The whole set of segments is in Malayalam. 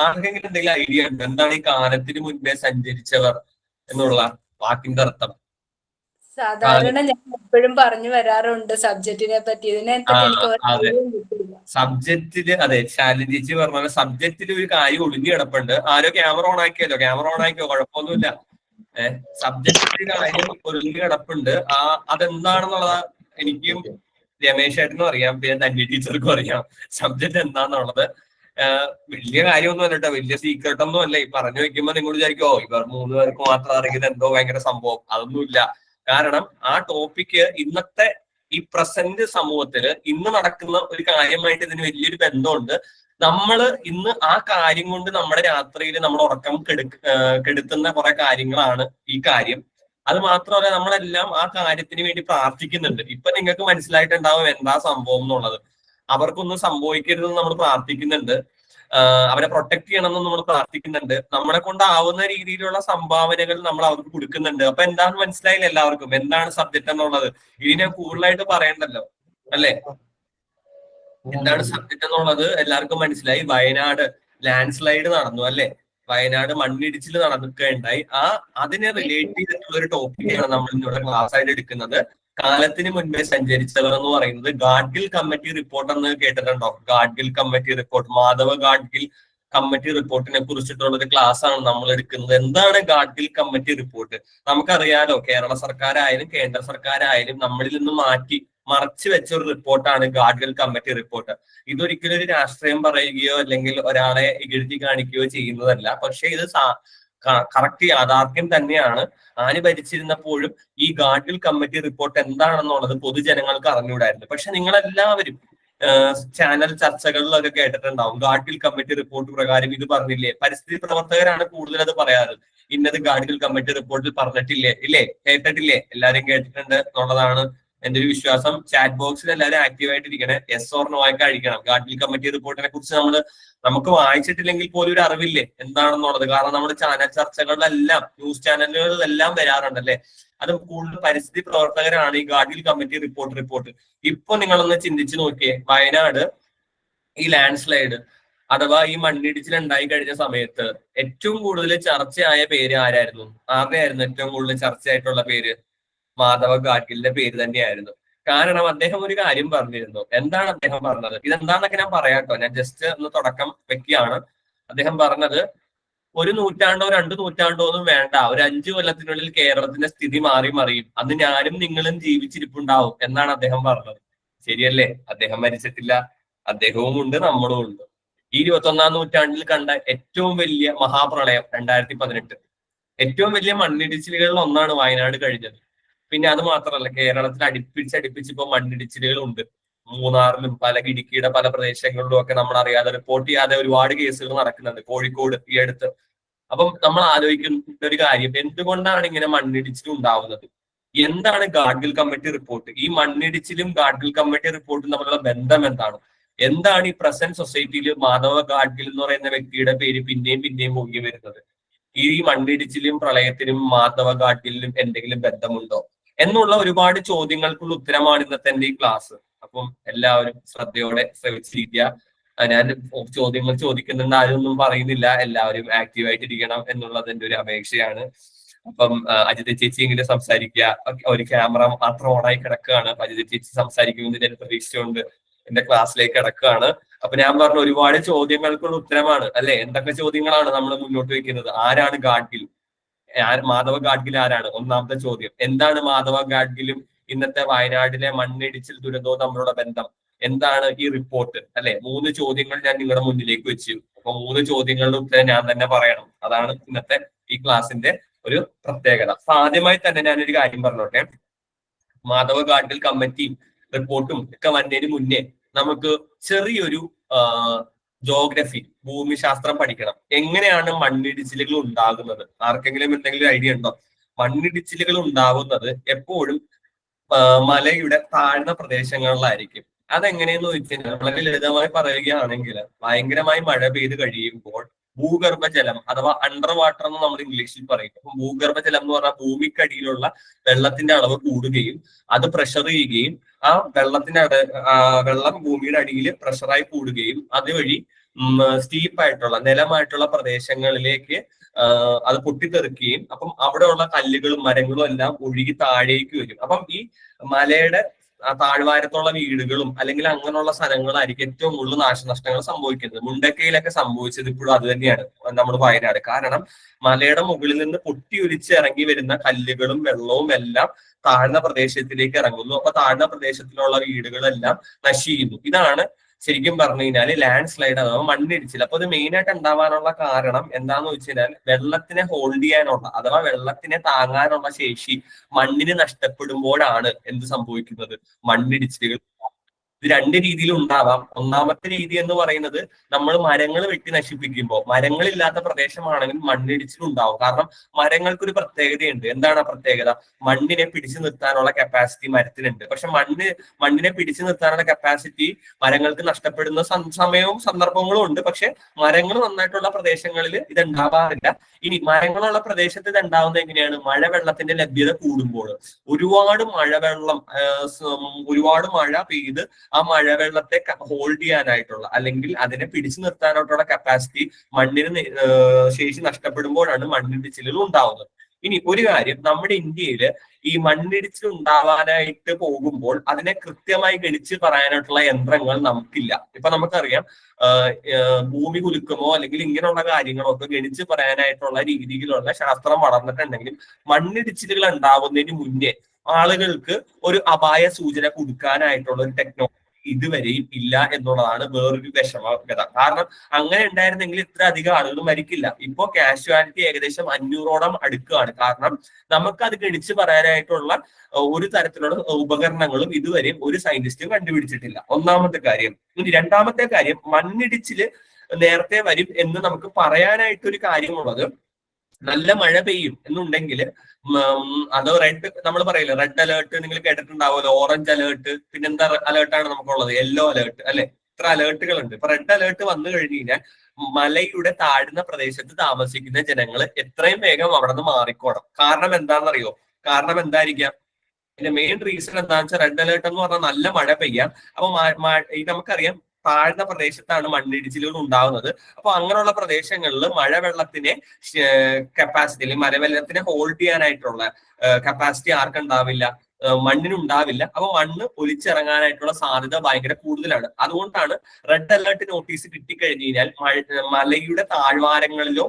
ആർക്കെങ്കിലും എന്തെങ്കിലും ഐഡിയ ഉണ്ട് എന്താണ് ഈ കാലത്തിന് മുൻപേ സഞ്ചരിച്ചവർ എന്നുള്ള വാക്കിന്റെ അർത്ഥം? സാധാരണ ഞാൻ എപ്പോഴും പറഞ്ഞു വരാറുണ്ട് സബ്ജക്റ്റിനെ പറ്റി, ഇതിനെ പറ്റി എനിക്ക് അതെ, സബ്ജക്റ്റില് അതെ ശാലിജി പറഞ്ഞ സബ്ജക്റ്റിൽ ഒരു കാര്യം ഒളിഞ്ഞു കിടപ്പുണ്ട്. ആരോ ക്യാമറ ഓൺ ആക്കിയല്ലോ, ക്യാമറ ഓൺ ആക്കിയോ, കുഴപ്പമൊന്നുമില്ല. സബ്ജക്റ്റിൽ കാര്യം ഒളിഞ്ഞു കിടപ്പുണ്ട്. അതെന്താണെന്നുള്ളത് എനിക്കും രമേശ് ഏട്ടനും അറിയാം, പിന്നെ തന്നെ ടീച്ചർക്കും അറിയാം സബ്ജക്ട് എന്താണെന്നുള്ളത്. വലിയ കാര്യമൊന്നും അല്ല കേട്ടോ, വലിയ സീക്രട്ട് ഒന്നും അല്ല. ഈ പറഞ്ഞു വെക്കുമ്പോ നിങ്ങൾ വിചാരിക്കോ ഇവർ 3 പേർക്ക് മാത്രം അറിയുന്നത് എന്തോ ഭയങ്കര സംഭവം. അതൊന്നുമില്ല. കാരണം ആ ടോപ്പിക്ക് ഇന്നത്തെ ഈ പ്രസന്റ് സമൂഹത്തില് ഇന്ന് നടക്കുന്ന ഒരു കാര്യമായിട്ട് ഇതിന് വലിയൊരു ബന്ധമുണ്ട്. നമ്മള് ഇന്ന് ആ കാര്യം കൊണ്ട് നമ്മുടെ രാത്രിയിൽ നമ്മൾ ഉറക്കം കെടുത്തുന്ന കുറെ കാര്യങ്ങളാണ് ഈ കാര്യം. അത് മാത്രമല്ല നമ്മളെല്ലാം ആ കാര്യത്തിന് വേണ്ടി പ്രാർത്ഥിക്കുന്നുണ്ട്. ഇപ്പൊ നിങ്ങൾക്ക് മനസ്സിലായിട്ടുണ്ടാവും എന്താ സംഭവം എന്നുള്ളത്. അവർക്കൊന്നും സംഭവിക്കരുതെന്ന് നമ്മൾ പ്രാർത്ഥിക്കുന്നുണ്ട്, അവരെ പ്രൊട്ടക്ട് ചെയ്യണമെന്ന് നമ്മൾ പ്രാർത്ഥിക്കുന്നുണ്ട്, നമ്മളെ കൊണ്ടാവുന്ന രീതിയിലുള്ള സംഭാവനകൾ നമ്മൾ അവർക്ക് കൊടുക്കുന്നുണ്ട്. അപ്പൊ എന്താണെന്ന് മനസ്സിലായില്ല എല്ലാവർക്കും എന്താണ് സബ്ജക്ട് എന്നുള്ളത്. ഇനി ഞാൻ കൂടുതലായിട്ട് പറയണ്ടല്ലോ അല്ലെ? എന്താണ് സബ്ജക്ട് എന്നുള്ളത് എല്ലാവർക്കും മനസ്സിലായി. വയനാട് ലാൻഡ് സ്ലൈഡ് നടന്നു അല്ലെ? വയനാട് മണ്ണിടിച്ചിൽ നടക്കുകയുണ്ടായി. അതിനെ റിലേറ്റ് ചെയ്തിട്ടുള്ള ഒരു ടോപ്പിക്കാണ് നമ്മൾ ഇന്നിവിടെ ക്ലാസ് ആയിട്ട് എടുക്കുന്നത്. കാലത്തിന് മുൻപേ സഞ്ചരിച്ചവർ എന്ന് പറയുന്നത് ഗാഡ്ഗിൽ കമ്മിറ്റി റിപ്പോർട്ട് എന്ന് കേട്ടിട്ടുണ്ടോ? Gadgil committee report, Madhava Gadgil committee റിപ്പോർട്ടിനെ കുറിച്ചിട്ടുള്ള ഒരു ക്ലാസ് ആണ് നമ്മൾ എടുക്കുന്നത്. എന്താണ് ഗാഡ്ഗിൽ കമ്മിറ്റി റിപ്പോർട്ട്? നമുക്കറിയാലോ, കേരള സർക്കാരായാലും കേന്ദ്ര സർക്കാരായാലും നമ്മളിൽ നിന്ന് മറച്ചു വെച്ച ഒരു റിപ്പോർട്ടാണ് ഗാഡ്ഗിൽ കമ്മിറ്റി റിപ്പോർട്ട്. ഇതൊരിക്കലും ഒരു രാഷ്ട്രീയം പറയുകയോ അല്ലെങ്കിൽ ഒരാളെ ഇകഴ്ത്തി കാണിക്കുകയോ ചെയ്യുന്നതല്ല. പക്ഷെ ഇത് കറക്റ്റ് യാഥാർത്ഥ്യം തന്നെയാണ്. ആര് ഭരിച്ചിരുന്നപ്പോഴും ഈ ഗാഡ്ഗിൽ കമ്മിറ്റി റിപ്പോർട്ട് എന്താണെന്നുള്ളത് പൊതുജനങ്ങൾക്ക് അറിഞ്ഞുകൂടായിരുന്നു. പക്ഷെ നിങ്ങളെല്ലാവരും ചാനൽ ചർച്ചകളിലൊക്കെ കേട്ടിട്ടുണ്ടാവും. ഗാഡ്ഗിൽ കമ്മിറ്റി റിപ്പോർട്ട് പ്രകാരം ഇത് പറഞ്ഞില്ലേ? പരിസ്ഥിതി പ്രവർത്തകരാണ് കൂടുതൽ അത് പറയാറ്. ഇന്നത് ഗാഡ്ഗിൽ കമ്മിറ്റി റിപ്പോർട്ടിൽ പറഞ്ഞിട്ടില്ലേ, ഇല്ലേ, കേട്ടിട്ടില്ലേ? എല്ലാവരും കേട്ടിട്ടുണ്ട് എന്നുള്ളതാണ് എന്റെ ഒരു വിശ്വാസം. ചാറ്റ് ബോക്സിൽ എല്ലാവരും ആക്റ്റീവായിട്ടിരിക്കണേ. യെസ് ഓർ നോ ഒക്കെ അടിക്കണം. ഗാഡ്ഗിൽ കമ്മിറ്റി റിപ്പോർട്ടിനെ കുറിച്ച് നമുക്ക് വായിച്ചിട്ടില്ലെങ്കിൽ പോലും ഒരു അറിവില്ലേ എന്താണെന്നുള്ളത്. കാരണം നമ്മുടെ ചാനൽ ചർച്ചകളിലെല്ലാം, ന്യൂസ് ചാനലുകളിലെല്ലാം വരാറുണ്ടല്ലേ. അത് കൂടുതൽ പരിസ്ഥിതി പ്രവർത്തകരാണ് ഈ ഗാഡ്ഗിൽ കമ്മിറ്റി റിപ്പോർട്ട്. ഇപ്പൊ നിങ്ങളൊന്ന് ചിന്തിച്ചു നോക്കിയേ, വയനാട് ഈ ലാൻഡ് സ്ലൈഡ് അഥവാ ഈ മണ്ണിടിച്ചിൽ ഉണ്ടായി കഴിഞ്ഞ സമയത്ത് ഏറ്റവും കൂടുതൽ ചർച്ചയായ പേര് ആരായിരുന്നു? ആരുടെയായിരുന്നു ഏറ്റവും കൂടുതൽ ചർച്ചയായിട്ടുള്ള പേര്? മാധവ ഗാഡ്ഗിലിന്റെ പേര് തന്നെയായിരുന്നു. കാരണം അദ്ദേഹം ഒരു കാര്യം പറഞ്ഞിരുന്നു. എന്താണ് അദ്ദേഹം പറഞ്ഞത്? ഇതെന്താന്നൊക്കെ ഞാൻ പറയാട്ടോ, ഞാൻ ജസ്റ്റ് ഒന്ന് തുടക്കം വെക്കുകയാണ്. അദ്ദേഹം പറഞ്ഞത്, 1 നൂറ്റാണ്ടോ 2 നൂറ്റാണ്ടോ ഒന്നും വേണ്ട, ഒരു 5 കൊല്ലത്തിനുള്ളിൽ കേരളത്തിന്റെ സ്ഥിതി മറിയും. അന്ന് ഞാനും നിങ്ങളും ജീവിച്ചിരിപ്പുണ്ടാവും എന്നാണ് അദ്ദേഹം പറഞ്ഞത്. ശരിയല്ലേ? അദ്ദേഹം മരിച്ചിട്ടില്ല, അദ്ദേഹവും ഉണ്ട്, നമ്മളും ഉണ്ട്. ഈ 21-ാം നൂറ്റാണ്ടിൽ കണ്ട ഏറ്റവും വലിയ മഹാപ്രളയം 2018, ഏറ്റവും വലിയ മണ്ണിടിച്ചിലുകളിൽ ഒന്നാണ് വയനാട് കഴിഞ്ഞത്. പിന്നെ അത് മാത്രമല്ല, കേരളത്തിൽ അടുപ്പിച്ച് ഇപ്പൊ മണ്ണിടിച്ചിലുകൾ ഉണ്ട്. മൂന്നാറിലും ഇടുക്കിയുടെ പല പ്രദേശങ്ങളിലും ഒക്കെ നമ്മൾ അറിയാതെ, റിപ്പോർട്ട് ചെയ്യാതെ ഒരുപാട് കേസുകൾ നടക്കുന്നുണ്ട്. കോഴിക്കോട് ഈ അടുത്ത്. അപ്പം നമ്മൾ ആലോചിക്കുന്ന ഒരു കാര്യം, എന്തുകൊണ്ടാണ് ഇങ്ങനെ മണ്ണിടിച്ചിൽ ഉണ്ടാവുന്നത്? എന്താണ് ഗാഡ്ഗിൽ കമ്മിറ്റി റിപ്പോർട്ട്? ഈ മണ്ണിടിച്ചിലും ഗാഡ്ഗിൽ കമ്മിറ്റി റിപ്പോർട്ടും തമ്മിലുള്ള ബന്ധം എന്താണ് ഈ പ്രസന്റ് സൊസൈറ്റിയിൽ മാധവ ഗാഡ്ഗിൽ എന്ന് പറയുന്ന വ്യക്തിയുടെ പേര് പിന്നെയും പൊങ്ങി വരുന്നത്? ഈ മണ്ണിടിച്ചിലും പ്രളയത്തിനും മാധവ ഗാഡ്ഗിലിനും എന്തെങ്കിലും ബന്ധമുണ്ടോ എന്നുള്ള ഒരുപാട് ചോദ്യങ്ങൾക്കുള്ള ഉത്തരമാണ് ഇന്നത്തെ എന്റെ ഈ ക്ലാസ്. അപ്പം എല്ലാവരും ശ്രദ്ധയോടെ ശ്രമിച്ചിരിക്കുക. ഞാൻ ചോദ്യങ്ങൾ ചോദിക്കുന്നുണ്ട്, ആരൊന്നും പറയുന്നില്ല. എല്ലാവരും ആക്റ്റീവായിട്ടിരിക്കണം എന്നുള്ളത് എന്റെ ഒരു അപേക്ഷയാണ്. അപ്പം അജിത ചേച്ചി ഇങ്ങനെ സംസാരിക്കുക. ഒരു ക്യാമറ മാത്രം ഓണായി കിടക്കുകയാണ്. അജിത ചേച്ചി സംസാരിക്കുമെന്ന് ഞാൻ പ്രതീക്ഷിച്ചുകൊണ്ട് എന്റെ ക്ലാസ്സിലേക്ക് കിടക്കുകയാണ്. അപ്പൊ ഞാൻ പറഞ്ഞ ഒരുപാട് ചോദ്യങ്ങൾക്കുള്ള ഉത്തരമാണ് അല്ലെ. എന്തൊക്കെ ചോദ്യങ്ങളാണ് നമ്മൾ മുന്നോട്ട് വെക്കുന്നത്? ആരാണ് ഗാഡ്ഗിൽ? മാധവ ഗാഡ്ഗിൽ ആരാണ്? ഒന്നാമത്തെ ചോദ്യം. എന്താണ് മാധവ ഗാഡ്ഗിലും ഇന്നത്തെ വയനാട്ടിലെ മണ്ണിടിച്ചിൽ ദുരന്തവും തമ്മിലുള്ള ബന്ധം? എന്താണ് ഈ റിപ്പോർട്ട് അല്ലെ? 3 ചോദ്യങ്ങൾ ഞാൻ നിങ്ങളുടെ മുന്നിലേക്ക് വെച്ചു. അപ്പൊ 3 ചോദ്യങ്ങളുടെ ഉത്തരം ഞാൻ തന്നെ പറയണം. അതാണ് ഇന്നത്തെ ഈ ക്ലാസിന്റെ ഒരു പ്രത്യേകത. അപ്പൊ ആദ്യമായി തന്നെ ഞാനൊരു കാര്യം പറഞ്ഞോട്ടെ. മാധവ ഗാഡ്ഗിൽ കമ്മിറ്റിയും റിപ്പോർട്ടും ഒക്കെ വന്നതിന് മുന്നേ നമുക്ക് ചെറിയൊരു ജോഗ്രഫി, ഭൂമിശാസ്ത്രം പഠിക്കണം. എങ്ങനെയാണ് മണ്ണിടിച്ചിലുകൾ ഉണ്ടാകുന്നത്? ആർക്കെങ്കിലും എന്തെങ്കിലും ഐഡിയ ഉണ്ടോ? മണ്ണിടിച്ചിലുകൾ ഉണ്ടാകുന്നത് എപ്പോഴും മലയുടെ താഴ്ന്ന പ്രദേശങ്ങളിലായിരിക്കും. അതെങ്ങനെയെന്ന് ചോദിച്ചാൽ വളരെ ലളിതമായി പറയുകയാണെങ്കിൽ, ഭയങ്കരമായി മഴ പെയ്ത് കഴിയുമ്പോൾ ഭൂഗർഭജലം അഥവാ അണ്ടർ വാട്ടർ എന്ന് നമ്മൾ ഇംഗ്ലീഷിൽ പറയും. അപ്പൊ ഭൂഗർഭജലം എന്ന് പറഞ്ഞാൽ ഭൂമിക്കടിയിലുള്ള വെള്ളത്തിന്റെ അളവ് കൂടുകയും അത് പ്രഷർ ചെയ്യുകയും ആ വെള്ളം ഭൂമിയുടെ അടിയിൽ പ്രഷറായി കൂടുകയും അതുവഴി സ്റ്റീപ്പായിട്ടുള്ള നിലമായിട്ടുള്ള പ്രദേശങ്ങളിലേക്ക് അത് പൊട്ടിത്തെറിക്കുകയും അപ്പം അവിടെയുള്ള കല്ലുകളും മരങ്ങളും എല്ലാം ഒഴുകി താഴേക്ക് വരും. അപ്പം ഈ മലയുടെ താഴ്വാരത്തുള്ള വീടുകളും അല്ലെങ്കിൽ അങ്ങനെയുള്ള സ്ഥലങ്ങളായിരിക്കും ഏറ്റവും കൂടുതൽ നാശനഷ്ടങ്ങൾ സംഭവിക്കുന്നത്. മുണ്ടക്കയിലൊക്കെ സംഭവിച്ചത് ഇപ്പോഴും അത് തന്നെയാണ് നമ്മുടെ വയനാട്. കാരണം മലയുടെ മുകളിൽ നിന്ന് പൊട്ടിയൊലിച്ച് ഇറങ്ങി വരുന്ന കല്ലുകളും വെള്ളവും എല്ലാം താഴ്ന്ന പ്രദേശത്തിലേക്ക് ഇറങ്ങുന്നു. അപ്പൊ താഴ്ന്ന പ്രദേശത്തിലുള്ള വീടുകളെല്ലാം നശിക്കുന്നു. ഇതാണ് ശരിക്കും പറഞ്ഞു കഴിഞ്ഞാൽ ലാൻഡ് സ്ലൈഡ് അഥവാ മണ്ണിടിച്ചിൽ. അപ്പൊ ഇത് മെയിൻ ആയിട്ട് ഉണ്ടാവാനുള്ള കാരണം എന്താന്ന് വെച്ച് കഴിഞ്ഞാൽ വെള്ളത്തിനെ ഹോൾഡ് ചെയ്യാനുള്ള അഥവാ വെള്ളത്തിനെ താങ്ങാനുള്ള ശേഷി മണ്ണിന് നഷ്ടപ്പെടുമ്പോഴാണ് എന്ത് സംഭവിക്കുന്നത്, മണ്ണിടിച്ചിലുകൾ. ഇത് രണ്ട് രീതിയിൽ ഉണ്ടാവാം. ഒന്നാമത്തെ രീതി എന്ന് പറയുന്നത് നമ്മൾ മരങ്ങൾ വെട്ടി നശിപ്പിക്കുമ്പോൾ, മരങ്ങളില്ലാത്ത പ്രദേശമാണെങ്കിൽ മണ്ണിടിച്ചിൽ ഉണ്ടാവും. കാരണം മരങ്ങൾക്കൊരു പ്രത്യേകതയുണ്ട്. എന്താണ് ആ പ്രത്യേകത? മണ്ണിനെ പിടിച്ചു നിർത്താനുള്ള കപ്പാസിറ്റി മരത്തിനുണ്ട്. പക്ഷെ മണ്ണിനെ പിടിച്ചു നിർത്താനുള്ള കപ്പാസിറ്റി മരങ്ങൾക്ക് നഷ്ടപ്പെടുന്ന സമയവും സന്ദർഭങ്ങളും ഉണ്ട്. പക്ഷെ മരങ്ങൾ നന്നായിട്ടുള്ള പ്രദേശങ്ങളിൽ ഇത് ഉണ്ടാവാറില്ല. ഇനി മരങ്ങളുള്ള പ്രദേശത്ത് ഇത് ഉണ്ടാവുന്നത് എങ്ങനെയാണ്? മഴവെള്ളത്തിന്റെ ലഭ്യത കൂടുമ്പോൾ. ഒരുപാട് മഴ പെയ്ത് ആ മഴവെള്ളത്തെ ഹോൾഡ് ചെയ്യാനായിട്ടുള്ള അല്ലെങ്കിൽ അതിനെ പിടിച്ചു നിർത്താനായിട്ടുള്ള കപ്പാസിറ്റി മണ്ണിന് ശേഷി നഷ്ടപ്പെടുമ്പോഴാണ് മണ്ണിടിച്ചിലുകൾ ഉണ്ടാവുന്നത്. ഇനി ഒരു കാര്യം, നമ്മുടെ ഇന്ത്യയിൽ ഈ മണ്ണിടിച്ചിൽ ഉണ്ടാവാനായിട്ട് പോകുമ്പോൾ അതിനെ കൃത്യമായി ഗണിച്ച് പറയാനായിട്ടുള്ള യന്ത്രങ്ങൾ നമുക്കില്ല. ഇപ്പൊ നമുക്കറിയാം ഭൂമി കുലുക്കമോ അല്ലെങ്കിൽ ഇങ്ങനെയുള്ള കാര്യങ്ങളോ ഒക്കെ ഗണിച്ച് പറയാനായിട്ടുള്ള രീതിയിലുള്ള ശാസ്ത്രം വളർന്നിട്ടുണ്ടെങ്കിലും മണ്ണിടിച്ചിലുകൾ ഉണ്ടാവുന്നതിന് മുന്നേ ആളുകൾക്ക് ഒരു അപായ സൂചന കൊടുക്കാനായിട്ടുള്ള ഒരു ടെക്നോളജി ഇതുവരെയും ഇല്ല എന്നുള്ളതാണ് വേറൊരു വിഷമകത. കാരണം അങ്ങനെ ഉണ്ടായിരുന്നെങ്കിൽ ഇത്ര അധികം ആളുകൾ മരിക്കില്ല. ഇപ്പോ കാഷ്വാലിറ്റി ഏകദേശം 500ഓളം അടുക്കുകയാണ്. കാരണം നമുക്ക് അത് ഗണിച്ച് പറയാനായിട്ടുള്ള ഒരു തരത്തിലുള്ള ഉപകരണങ്ങളും ഇതുവരെയും ഒരു സയന്റിസ്റ്റും കണ്ടുപിടിച്ചിട്ടില്ല. ഒന്നാമത്തെ കാര്യം. ഇനി രണ്ടാമത്തെ കാര്യം, മണ്ണിടിച്ചില് നേരത്തെ വരും എന്ന് നമുക്ക് പറയാനായിട്ടൊരു കാര്യമുള്ളത്, നല്ല മഴ പെയ്യും എന്നുണ്ടെങ്കിൽ അത് നമ്മൾ പറയില്ല റെഡ് അലേർട്ട് നിങ്ങൾ കേട്ടിട്ടുണ്ടാവുമല്ലോ, ഓറഞ്ച് അലേർട്ട്, പിന്നെന്താ അലേർട്ടാണ് നമുക്കുള്ളത്? യെല്ലോ അലേർട്ട് അല്ലെ? ഇത്ര അലേർട്ടുകൾ ഉണ്ട്. ഇപ്പൊ റെഡ് അലേർട്ട് വന്നു കഴിഞ്ഞു കഴിഞ്ഞാൽ മലയുടെ താഴ്ന്ന പ്രദേശത്ത് താമസിക്കുന്ന ജനങ്ങൾ എത്രയും വേഗം അവിടെ നിന്ന് മാറിക്കോണം. കാരണം എന്താണെന്നറിയോ? കാരണം എന്തായിരിക്കാം? ഇതിന്റെ മെയിൻ റീസൺ എന്താണെന്ന് വെച്ചാൽ റെഡ് അലേർട്ട് എന്ന് പറഞ്ഞാൽ നല്ല മഴ പെയ്യാം. അപ്പൊ നമുക്കറിയാം താഴ്ന്ന പ്രദേശത്താണ് മണ്ണിടിച്ചിലുകൾ ഉണ്ടാകുന്നത്. അപ്പൊ അങ്ങനെയുള്ള പ്രദേശങ്ങളിൽ മഴവെള്ളത്തിനെ കപ്പാസിറ്റി അല്ലെങ്കിൽ മഴവെള്ളത്തിനെ ഹോൾഡ് ചെയ്യാനായിട്ടുള്ള കപ്പാസിറ്റി ആർക്കുണ്ടാവില്ല? മണ്ണിനുണ്ടാവില്ല. അപ്പൊ മണ്ണ് ഒലിച്ചിറങ്ങാനായിട്ടുള്ള സാധ്യത ഭയങ്കര കൂടുതലാണ്. അതുകൊണ്ടാണ് റെഡ് അലേർട്ട് നോട്ടീസ് കിട്ടിക്കഴിഞ്ഞു കഴിഞ്ഞാൽ മലയുടെ താഴ്വാരങ്ങളിലോ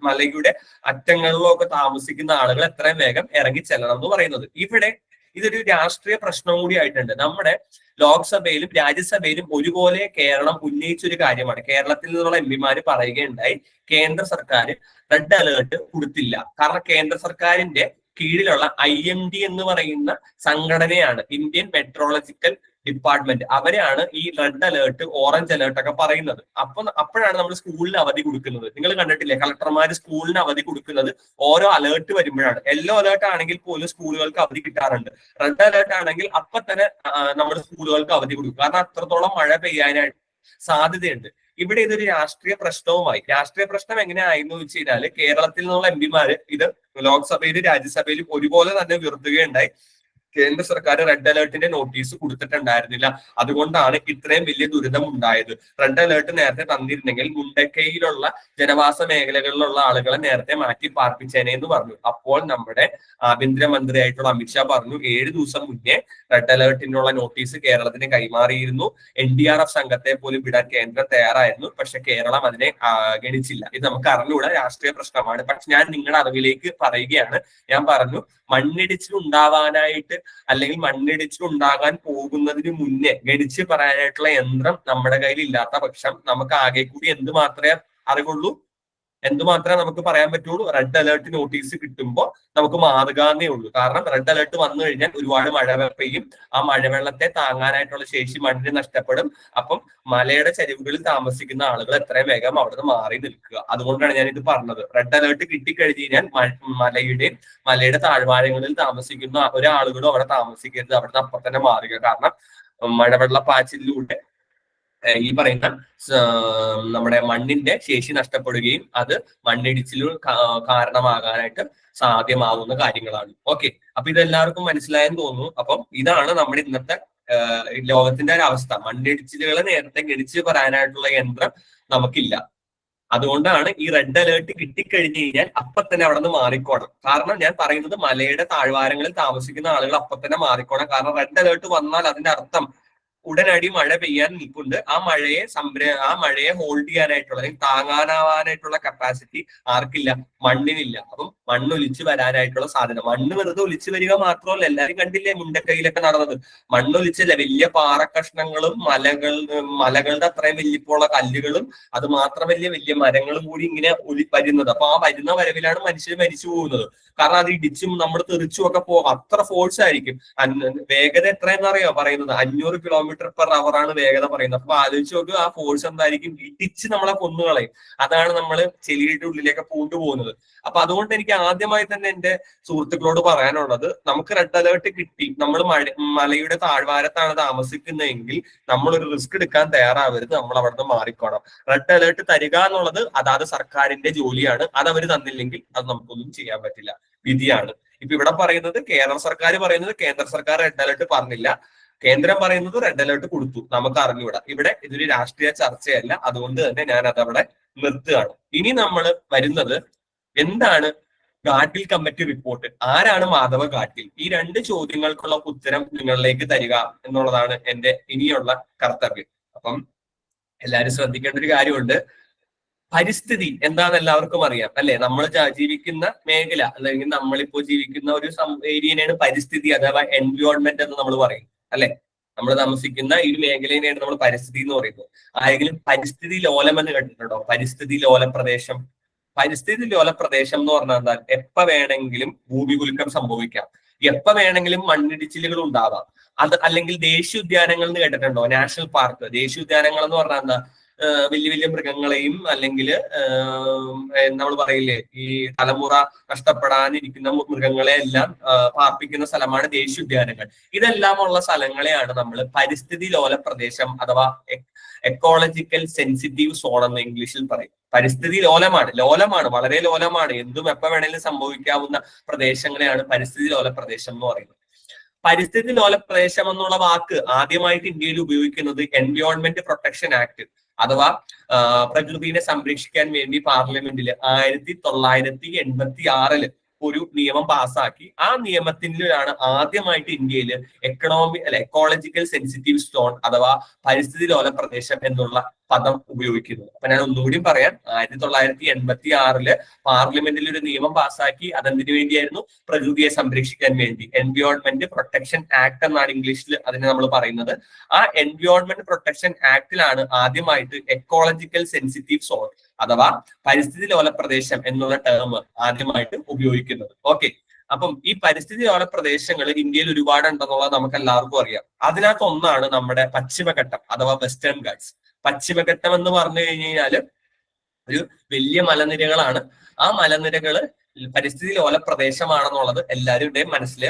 മലയുടെ അറ്റങ്ങളിലോ ഒക്കെ താമസിക്കുന്ന ആളുകൾ എത്രയും വേഗം ഇറങ്ങി ചെല്ലണം എന്ന് പറയുന്നത്. ഇവിടെ ഇതൊരു രാഷ്ട്രീയ പ്രശ്നം കൂടി ആയിട്ടുണ്ട്. നമ്മുടെ ലോക്സഭയിലും രാജ്യസഭയിലും ഒരുപോലെ കേരളം ഉന്നയിച്ചൊരു കാര്യമാണ്. കേരളത്തിൽ നിന്നുള്ള എംപിമാര് പറയുകയുണ്ടായി, കേന്ദ്ര സർക്കാർ റെഡ് അലേർട്ട് കൊടുത്തില്ല. കാരണം കേന്ദ്ര സർക്കാരിന്റെ കീഴിലുള്ള IMD എന്ന് പറയുന്ന സംഘടനയാണ്, ഇന്ത്യൻ മെട്രോളജിക്കൽ ഡിപ്പാർട്ട്മെന്റ്, അവരെയാണ് ഈ റെഡ് അലേർട്ട് ഓറഞ്ച് അലേർട്ട് ഒക്കെ പറയുന്നത്. അപ്പോഴാണ് നമ്മൾ സ്കൂളിന് അവധി കൊടുക്കുന്നത്. നിങ്ങൾ കണ്ടിട്ടില്ലേ, കളക്ടർമാര് സ്കൂളിന് അവധി കൊടുക്കുന്നത് ഓരോ അലേർട്ട് വരുമ്പോഴാണ്. യെല്ലോ അലേർട്ട് ആണെങ്കിൽ പോലും സ്കൂളുകൾക്ക് അവധി കിട്ടാറുണ്ട്. റെഡ് അലേർട്ട് ആണെങ്കിൽ അപ്പൊ തന്നെ നമ്മുടെ സ്കൂളുകൾക്ക് അവധി കൊടുക്കും. കാരണം അത്രത്തോളം മഴ പെയ്യാനായിട്ട് സാധ്യതയുണ്ട്. ഇവിടെ ഇതൊരു രാഷ്ട്രീയ പ്രശ്നവുമായി. രാഷ്ട്രീയ പ്രശ്നം എങ്ങനെയായിരുന്നു വെച്ച് കഴിഞ്ഞാല് കേരളത്തിൽ നിന്നുള്ള എംപിമാര് ഇത് ലോക്സഭയിലും രാജ്യസഭയിലും ഒരുപോലെ തന്നെ വിറുത്തുകയുണ്ടായി. കേന്ദ്ര സർക്കാർ റെഡ് അലേർട്ടിന്റെ നോട്ടീസ് കൊടുത്തിട്ടുണ്ടായിരുന്നില്ല. അതുകൊണ്ടാണ് ഇത്രയും വലിയ ദുരിതം ഉണ്ടായത്. റെഡ് അലേർട്ട് നേരത്തെ തന്നിരുന്നെങ്കിൽ മുണ്ടക്കയിലുള്ള ജനവാസ മേഖലകളിലുള്ള ആളുകളെ നേരത്തെ മാറ്റി പാർപ്പിച്ചേനെ എന്ന് പറഞ്ഞു. അപ്പോൾ നമ്മുടെ ആഭ്യന്തരമന്ത്രിയായിട്ടുള്ള അമിത്ഷാ പറഞ്ഞു 7 ദിവസം മുന്നേ റെഡ് അലേർട്ടിനുള്ള നോട്ടീസ് കേരളത്തിന് കൈമാറിയിരുന്നു. NDRF സംഘത്തെ പോലും വിടാൻ കേന്ദ്രം തയ്യാറായിരുന്നു. പക്ഷെ കേരളം അതിനെ ഗണിച്ചില്ല. ഇത് നമുക്ക് അറിഞ്ഞുകൂടാ, രാഷ്ട്രീയ പ്രശ്നമാണ്. പക്ഷെ ഞാൻ നിങ്ങളുടെ അറിവിലേക്ക് പറയുകയാണ്. ഞാൻ പറഞ്ഞു, മണ്ണിടിച്ചിൽ ഉണ്ടാവാനായിട്ട് അല്ലെങ്കിൽ മണ്ണിടിച്ചിൽ ഉണ്ടാകാൻ പോകുന്നതിന് മുന്നേ ഗണിച്ച് പറയാനായിട്ടുള്ള യന്ത്രം നമ്മുടെ കയ്യിൽ ഇല്ലാത്ത പക്ഷം നമുക്ക് ആകെ കൂടി എന്ത് മാത്രമേ അറിവുള്ളൂ, എന്തുമാത്രമേ നമുക്ക് പറയാൻ പറ്റുള്ളൂ? റെഡ് അലേർട്ട് നോട്ടീസ് കിട്ടുമ്പോൾ നമുക്ക് മാറുകാന്നേ ഉള്ളൂ. കാരണം റെഡ് അലേർട്ട് വന്നു കഴിഞ്ഞാൽ ഒരുപാട് മഴ പെയ്യും. ആ മഴവെള്ളത്തെ താങ്ങാനായിട്ടുള്ള ശേഷി മണ്ണിന് നഷ്ടപ്പെടും. അപ്പം മലയുടെ ചരിവുകളിൽ താമസിക്കുന്ന ആളുകൾ എത്രയും വേഗം അവിടെ നിന്ന് മാറി നിൽക്കുക. അതുകൊണ്ടാണ് ഞാൻ ഇത് പറഞ്ഞത്. റെഡ് അലേർട്ട് കിട്ടിക്കഴിഞ്ഞു കഴിഞ്ഞാൽ മലയുടെ താഴ്വാരങ്ങളിൽ താമസിക്കുന്ന ഒരാളുകളും അവിടെ താമസിക്കരുത്. അവിടെ നിന്ന് അപ്പം തന്നെ മാറുക. കാരണം മഴവെള്ളപ്പാച്ചിലൂടെ ഈ പറയുന്ന നമ്മുടെ മണ്ണിന്റെ ശേഷി നഷ്ടപ്പെടുകയും അത് മണ്ണിടിച്ചിൽ കാരണമാകാനായിട്ട് സാധ്യമാവുന്ന കാര്യങ്ങളാണ്. ഓക്കെ, അപ്പൊ ഇതെല്ലാവർക്കും മനസ്സിലായെന്ന് തോന്നുന്നു. അപ്പം ഇതാണ് നമ്മുടെ ഇന്നത്തെ ലോകത്തിന്റെ ഒരു അവസ്ഥ. മണ്ണിടിച്ചിലുകൾ നേരത്തെ ഗണിച്ച് പറയാനായിട്ടുള്ള യന്ത്രം നമുക്കില്ല. അതുകൊണ്ടാണ് ഈ റെഡ് അലേർട്ട് കിട്ടിക്കഴിഞ്ഞു കഴിഞ്ഞാൽ അപ്പൊ തന്നെ അവിടെ നിന്ന് മാറിക്കോണം. കാരണം ഞാൻ പറയുന്നത് മലയുടെ താഴ്വാരങ്ങളിൽ താമസിക്കുന്ന ആളുകൾ അപ്പൊ തന്നെ മാറിക്കോണം. കാരണം റെഡ് അലേർട്ട് വന്നാൽ അതിന്റെ അർത്ഥം ഉടനടി മഴ പെയ്യാൻ നിൽക്കുന്നുണ്ട്. ആ മഴയെ ഹോൾഡ് ചെയ്യാനായിട്ടുള്ള അല്ലെങ്കിൽ താങ്ങാനാവാനായിട്ടുള്ള കപ്പാസിറ്റി ആർക്കില്ല? മണ്ണിനില്ല. അപ്പം മണ്ണൊലിച്ച് വരാനായിട്ടുള്ള സാധ്യത. മണ്ണ് വെറുതെ ഒലിച്ചു വരിക മാത്രമല്ല, എല്ലാവരും കണ്ടില്ലേ മുണ്ടക്കൈയിലൊക്കെ നടന്നത്? മണ്ണൊലിച്ചല്ല, വലിയ പാറക്കഷ്ണങ്ങളും മലകളുടെ അത്രയും വലിയപ്പോഴുള്ള കല്ലുകളും അത് മാത്രമല്ല വലിയ മരങ്ങളും കൂടി ഇങ്ങനെ വരുന്നത്. അപ്പൊ ആ വരുന്ന വരവിലാണ് മനുഷ്യർ മരിച്ചു പോകുന്നത്. കാരണം അത് ഇടിച്ചും നമ്മൾ തെറിച്ചും ഒക്കെ പോകും. അത്ര ഫോഴ്സ് ആയിരിക്കും. വേഗത എത്രയെന്നറിയോ പറയുന്നത്? 500 km/h ആണ് വേഗത പറയുന്നത്. അപ്പൊ ആലോചിച്ച് നോക്കുക ആ ഫോഴ്സ് എന്തായിരിക്കും. ഇടിച്ച് നമ്മളെ കൊന്നുകളയും. അതാണ് നമ്മൾ ചെളിയുടെ ഉള്ളിലേക്ക് പൂണ്ടുപോകുന്നത്. അപ്പൊ അതുകൊണ്ട് എനിക്ക് ആദ്യമായി തന്നെ എന്റെ സുഹൃത്തുക്കളോട് പറയാനുള്ളത്, നമുക്ക് റെഡ് അലേർട്ട് കിട്ടി, നമ്മൾ മലയുടെ താഴ്വാരത്താണ് താമസിക്കുന്നതെങ്കിൽ നമ്മളൊരു റിസ്ക് എടുക്കാൻ തയ്യാറാവരുത്. നമ്മൾ അവിടുന്ന് മാറിക്കോണം. റെഡ് അലേർട്ട് തരിക എന്നുള്ളത് അതാത് സർക്കാരിന്റെ ജോലിയാണ്. അത് അവർ തന്നില്ലെങ്കിൽ അത് നമുക്കൊന്നും ചെയ്യാൻ പറ്റില്ല, വിധിയാണ്. ഇപ്പൊ ഇവിടെ പറയുന്നത് കേരള സർക്കാർ പറയുന്നത് കേന്ദ്ര സർക്കാർ റെഡ് അലേർട്ട് പറഞ്ഞില്ല, കേന്ദ്രം പറയുന്നത് റെഡ് അലേർട്ട് കൊടുത്തു. നമുക്ക് അറിഞ്ഞുകൂടാ. ഇവിടെ ഇതൊരു രാഷ്ട്രീയ ചർച്ചയല്ല. അതുകൊണ്ട് തന്നെ ഞാൻ അതവിടെ നിർത്തുകയാണ്. ഇനി നമ്മൾ വരുന്നത് എന്താണ് ഗാഡ്ഗിൽ കമ്മിറ്റി റിപ്പോർട്ട്, ആരാണ് മാധവ ഗാഡ്ഗിൽ? ഈ രണ്ട് ചോദ്യങ്ങൾക്കുള്ള ഉത്തരം നിങ്ങളിലേക്ക് തരിക എന്നുള്ളതാണ് എന്റെ ഇനിയുള്ള കർത്തവ്യം. അപ്പം എല്ലാവരും ശ്രദ്ധിക്കേണ്ട ഒരു കാര്യമുണ്ട്. പരിസ്ഥിതി എന്താണെന്ന് എല്ലാവർക്കും അറിയാം അല്ലെ? നമ്മൾ ജീവിക്കുന്ന മേഖല അല്ലെങ്കിൽ നമ്മളിപ്പോ ജീവിക്കുന്ന ഒരു ഏരിയനെയാണ് പരിസ്ഥിതി അഥവാ എൻവയോൺമെന്റ് എന്ന് നമ്മൾ പറയും അല്ലെ? നമ്മൾ താമസിക്കുന്ന ഈ മേഖലയെയാണ് നമ്മൾ പരിസ്ഥിതി എന്ന് പറയുന്നത്. ആരെങ്കിലും പരിസ്ഥിതി ലോലം എന്ന് കേട്ടിട്ടുണ്ടോ? പരിസ്ഥിതി ലോല പ്രദേശം. പരിസ്ഥിതി ലോല പ്രദേശം എന്ന് പറഞ്ഞാൽ എന്താ? എപ്പ വേണമെങ്കിലും ഭൂമികുലുക്കം സംഭവിക്കാം, എപ്പ വേണമെങ്കിലും മണ്ണിടിച്ചിലുകൾ ഉണ്ടാവാം. അത് അല്ലെങ്കിൽ ദേശീയോദ്യാനങ്ങൾ എന്ന് കേട്ടിട്ടുണ്ടോ? National park. ദേശീയോദ്യാനങ്ങൾ എന്ന് പറഞ്ഞാൽ എന്താ? വലിയ വലിയ മൃഗങ്ങളെയും അല്ലെങ്കിൽ നമ്മൾ പറയില്ലേ ഈ തലമുറ നഷ്ടപ്പെടാനിരിക്കുന്ന മൃഗങ്ങളെ എല്ലാം പാർപ്പിക്കുന്ന സ്ഥലമാണ് ദേശീയോദ്യാനങ്ങൾ. ഇതെല്ലാം ഉള്ള സ്ഥലങ്ങളെയാണ് നമ്മൾ പരിസ്ഥിതി ലോല പ്രദേശം അഥവാ എക്കോളജിക്കൽ സെൻസിറ്റീവ് സോൺ എന്ന് ഇംഗ്ലീഷിൽ പറയും. പരിസ്ഥിതി ലോലമാണ്, വളരെ ലോലമാണ്. എന്തും എപ്പോ വേണമെങ്കിലും സംഭവിക്കാവുന്ന പ്രദേശങ്ങളെയാണ് പരിസ്ഥിതി ലോല പ്രദേശം എന്ന് പറയുന്നത്. പരിസ്ഥിതി ലോല പ്രദേശം എന്നുള്ള വാക്ക് ആദ്യമായിട്ട് ഇന്ത്യയിൽ ഉപയോഗിക്കുന്നത് എൻവയോൺമെന്റ് പ്രൊട്ടക്ഷൻ ആക്ട് അഥവാ പ്രകൃതിയെ സംരക്ഷിക്കാൻ വേണ്ടി പാർലമെന്റിൽ 1986 ഒരു നിയമം പാസ്സാക്കി. ആ നിയമത്തിലാണ് ആദ്യമായിട്ട് ഇന്ത്യയിൽ എക്കോളജിക്കൽ സെൻസിറ്റീവ് സോൺ അഥവാ പരിസ്ഥിതി ലോല പ്രദേശം എന്നുള്ള പദം ഉപയോഗിക്കുന്നത്. അപ്പൊ ഞാൻ ഒന്നുകൂടി പറയാം. 1986 പാർലമെന്റിൽ ഒരു നിയമം പാസ്സാക്കി. അതെന്തിനു വേണ്ടിയായിരുന്നു? പ്രകൃതിയെ സംരക്ഷിക്കാൻ വേണ്ടി. എൻവയോൺമെന്റ് പ്രൊട്ടക്ഷൻ ആക്ട് എന്നാണ് ഇംഗ്ലീഷിൽ അതിനെ നമ്മൾ പറയുന്നത്. ആ എൻവയോൺമെന്റ് പ്രൊട്ടക്ഷൻ ആക്ടിലാണ് ആദ്യമായിട്ട് എക്കോളജിക്കൽ സെൻസിറ്റീവ് സോൺ അഥവാ പരിസ്ഥിതി ലോല പ്രദേശം എന്നുള്ള ടേം ആദ്യമായിട്ട് ഉപയോഗിക്കുന്നത്. ഓക്കെ, അപ്പം ഈ പരിസ്ഥിതി ലോല പ്രദേശങ്ങൾ ഇന്ത്യയിൽ ഒരുപാടുണ്ടെന്നുള്ളത് നമുക്ക് എല്ലാവർക്കും അറിയാം. അതിനകത്ത് ഒന്നാണ് നമ്മുടെ പശ്ചിമഘട്ടം അഥവാ വെസ്റ്റേൺ ഗാട്സ്. പശ്ചിമഘട്ടം എന്ന് പറഞ്ഞു കഴിഞ്ഞാല് ഒരു വലിയ മലനിരകളാണ്. ആ മലനിരകള് പരിസ്ഥിതി ലോല പ്രദേശമാണെന്നുള്ളത് എല്ലാവരുടെയും മനസ്സിൽ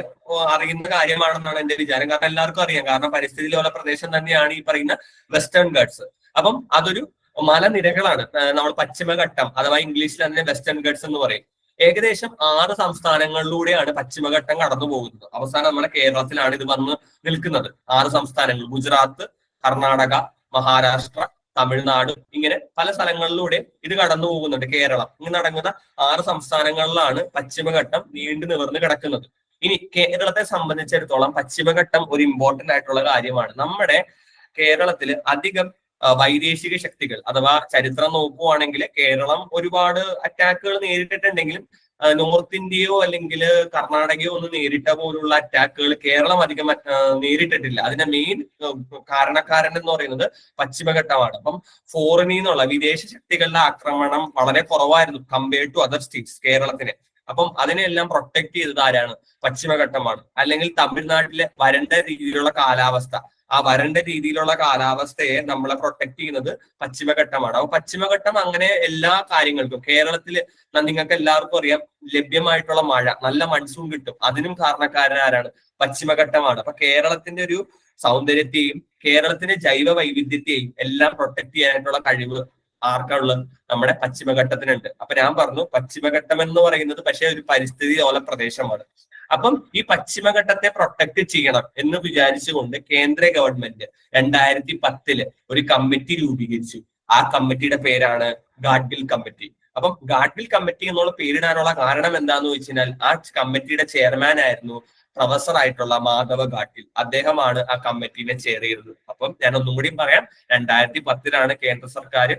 അറിയുന്ന കാര്യമാണെന്നാണ് എന്റെ വിചാരം. കാരണം എല്ലാവർക്കും അറിയാം. കാരണം പരിസ്ഥിതി ലോല പ്രദേശം തന്നെയാണ് ഈ പറയുന്ന വെസ്റ്റേൺ ഗാട്സ്. അപ്പം അതൊരു മലനിരകളാണ്. നമ്മൾ പശ്ചിമഘട്ടം അഥവാ ഇംഗ്ലീഷിൽ അതിനെ വെസ്റ്റേൺ ഗാട്സ് എന്ന് പറയും. ഏകദേശം 6 സംസ്ഥാനങ്ങളിലൂടെയാണ് പശ്ചിമഘട്ടം കടന്നു പോകുന്നത്. അവസാനം നമ്മുടെ കേരളത്തിലാണ് ഇത് വന്ന് നിൽക്കുന്നത്. 6 സംസ്ഥാനങ്ങൾ: ഗുജറാത്ത്, കർണാടക, മഹാരാഷ്ട്ര, തമിഴ്നാട്, ഇങ്ങനെ പല സ്ഥലങ്ങളിലൂടെ ഇത് കടന്നു പോകുന്നുണ്ട്. കേരളം ഇങ്ങനെ അടങ്ങുന്ന 6 സംസ്ഥാനങ്ങളിലാണ് പശ്ചിമഘട്ടം നീണ്ടു നിവർന്ന് കിടക്കുന്നത്. ഇനി കേരളത്തെ സംബന്ധിച്ചിടത്തോളം പശ്ചിമഘട്ടം ഒരു ഇമ്പോർട്ടന്റ് ആയിട്ടുള്ള കാര്യമാണ്. നമ്മുടെ കേരളത്തിൽ അധികം വൈദേശിക ശക്തികൾ അഥവാ ചരിത്രം നോക്കുവാണെങ്കിൽ കേരളം ഒരുപാട് അറ്റാക്കുകൾ നേരിട്ടിട്ടുണ്ടെങ്കിലും നോർത്ത് ഇന്ത്യയോ അല്ലെങ്കിൽ കർണാടകയോ ഒന്നും നേരിട്ട പോലുള്ള അറ്റാക്കുകൾ കേരളം അധികം നേരിട്ടിട്ടില്ല. അതിന്റെ മെയിൻ കാരണക്കാരൻ എന്ന് പറയുന്നത് പശ്ചിമഘട്ടമാണ്. അപ്പം ഫോറിനിൽ നിന്നുള്ള വിദേശ ശക്തികളുടെ ആക്രമണം വളരെ കുറവായിരുന്നു കമ്പയർഡ് ടു അതർ സ്റ്റേറ്റ്സ് കേരളത്തിന്. അപ്പം അതിനെല്ലാം പ്രൊട്ടക്ട് ചെയ്തത് ആരാണ്? പശ്ചിമഘട്ടമാണ്. അല്ലെങ്കിൽ തമിഴ്നാട്ടിലെ വരണ്ട രീതിയിലുള്ള കാലാവസ്ഥ, ആ വരണ്ട രീതിയിലുള്ള കാലാവസ്ഥയെ നമ്മളെ പ്രൊട്ടക്ട് ചെയ്യുന്നത് പശ്ചിമഘട്ടമാണ്. അപ്പൊ പശ്ചിമഘട്ടം അങ്ങനെ എല്ലാ കാര്യങ്ങൾക്കും കേരളത്തിൽ നിങ്ങൾക്ക് എല്ലാവർക്കും അറിയാം ലഭ്യമായിട്ടുള്ള മഴ, നല്ല മൺസൂൺ കിട്ടും. അതിനും കാരണക്കാരാരാണ്? പശ്ചിമഘട്ടമാണ്. അപ്പൊ കേരളത്തിന്റെ ഒരു സൗന്ദര്യത്തെയും കേരളത്തിന്റെ ജൈവ വൈവിധ്യത്തെയും എല്ലാം പ്രൊട്ടക്ട് ചെയ്യാനായിട്ടുള്ള കഴിവ് ആർക്കുള്ളത്? നമ്മുടെ പശ്ചിമഘട്ടത്തിനുണ്ട്. അപ്പൊ ഞാൻ പറഞ്ഞു പശ്ചിമഘട്ടം എന്ന് പറയുന്നത് പക്ഷേ ഒരു പരിസ്ഥിതി ലോല പ്രദേശമാണ്. അപ്പം ഈ പശ്ചിമഘട്ടത്തെ പ്രൊട്ടക്ട് ചെയ്യണം എന്ന് വിചാരിച്ചുകൊണ്ട് കേന്ദ്ര ഗവൺമെന്റ് 2010 ഒരു കമ്മിറ്റി രൂപീകരിച്ചു. ആ കമ്മിറ്റിയുടെ പേരാണ് ഗാഡ്ഗിൽ കമ്മിറ്റി. അപ്പം ഗാഡ്ഗിൽ കമ്മിറ്റി എന്നുള്ള പേരിടാനുള്ള കാരണം എന്താന്ന് വെച്ചാൽ ആ കമ്മിറ്റിയുടെ ചെയർമാൻ ആയിരുന്നു പ്രൊഫസർ ആയിട്ടുള്ള മാധവ ഗാഡ്ഗിൽ. അദ്ദേഹമാണ് ആ കമ്മിറ്റീനെ ചെയർ ചെയ്തത്. അപ്പം ഞാൻ ഒന്നും കൂടി പറയാം, 2010 കേന്ദ്ര സർക്കാർ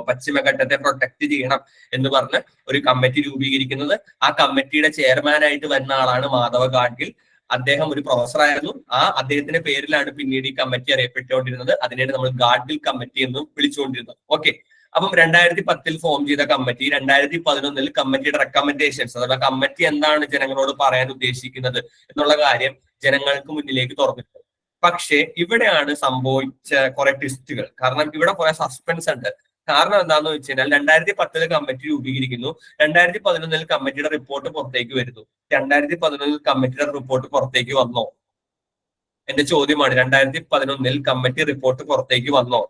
പശ്ചിമഘട്ടത്തെ പ്രൊട്ടക്ട് ചെയ്യണം എന്ന് പറഞ്ഞ് ഒരു കമ്മിറ്റി രൂപീകരിക്കുന്നത്. ആ കമ്മിറ്റിയുടെ ചെയർമാനായിട്ട് വരുന്ന ആളാണ് മാധവ ഗാഡ്ഗിൽ. അദ്ദേഹം ഒരു പ്രൊഫസറായിരുന്നു. അദ്ദേഹത്തിന്റെ പേരിലാണ് പിന്നീട് ഈ കമ്മിറ്റി അറിയപ്പെട്ടുകൊണ്ടിരുന്നത്. അതിനായിട്ട് നമ്മൾ ഗാഡ്ഗിൽ കമ്മിറ്റി എന്നും വിളിച്ചുകൊണ്ടിരുന്നത്. ഓക്കെ, അപ്പം 2010 ഫോം ചെയ്ത കമ്മിറ്റി 2011 കമ്മിറ്റിയുടെ റെക്കമെൻഡേഷൻസ്, അഥവാ കമ്മിറ്റി എന്താണ് ജനങ്ങളോട് പറയാൻ ഉദ്ദേശിക്കുന്നത് എന്നുള്ള കാര്യം ജനങ്ങൾക്ക് മുന്നിലേക്ക് തുറന്നിട്ടു. പക്ഷേ ഇവിടെയാണ് സംഭവിച്ച കുറെ ട്വിസ്റ്റുകൾ. കാരണം ഇവിടെ കുറെ സസ്പെൻസ് ഉണ്ട്. കാരണം എന്താന്ന് വെച്ച് കഴിഞ്ഞാൽ 2010 കമ്മിറ്റി രൂപീകരിക്കുന്നു, 2011 കമ്മിറ്റിയുടെ റിപ്പോർട്ട് പുറത്തേക്ക് വരുന്നു. 2011 കമ്മിറ്റിയുടെ റിപ്പോർട്ട് പുറത്തേക്ക് വന്നോ? എന്റെ ചോദ്യമാണ്. 2011 കമ്മിറ്റി റിപ്പോർട്ട് പുറത്തേക്ക് വന്നോ?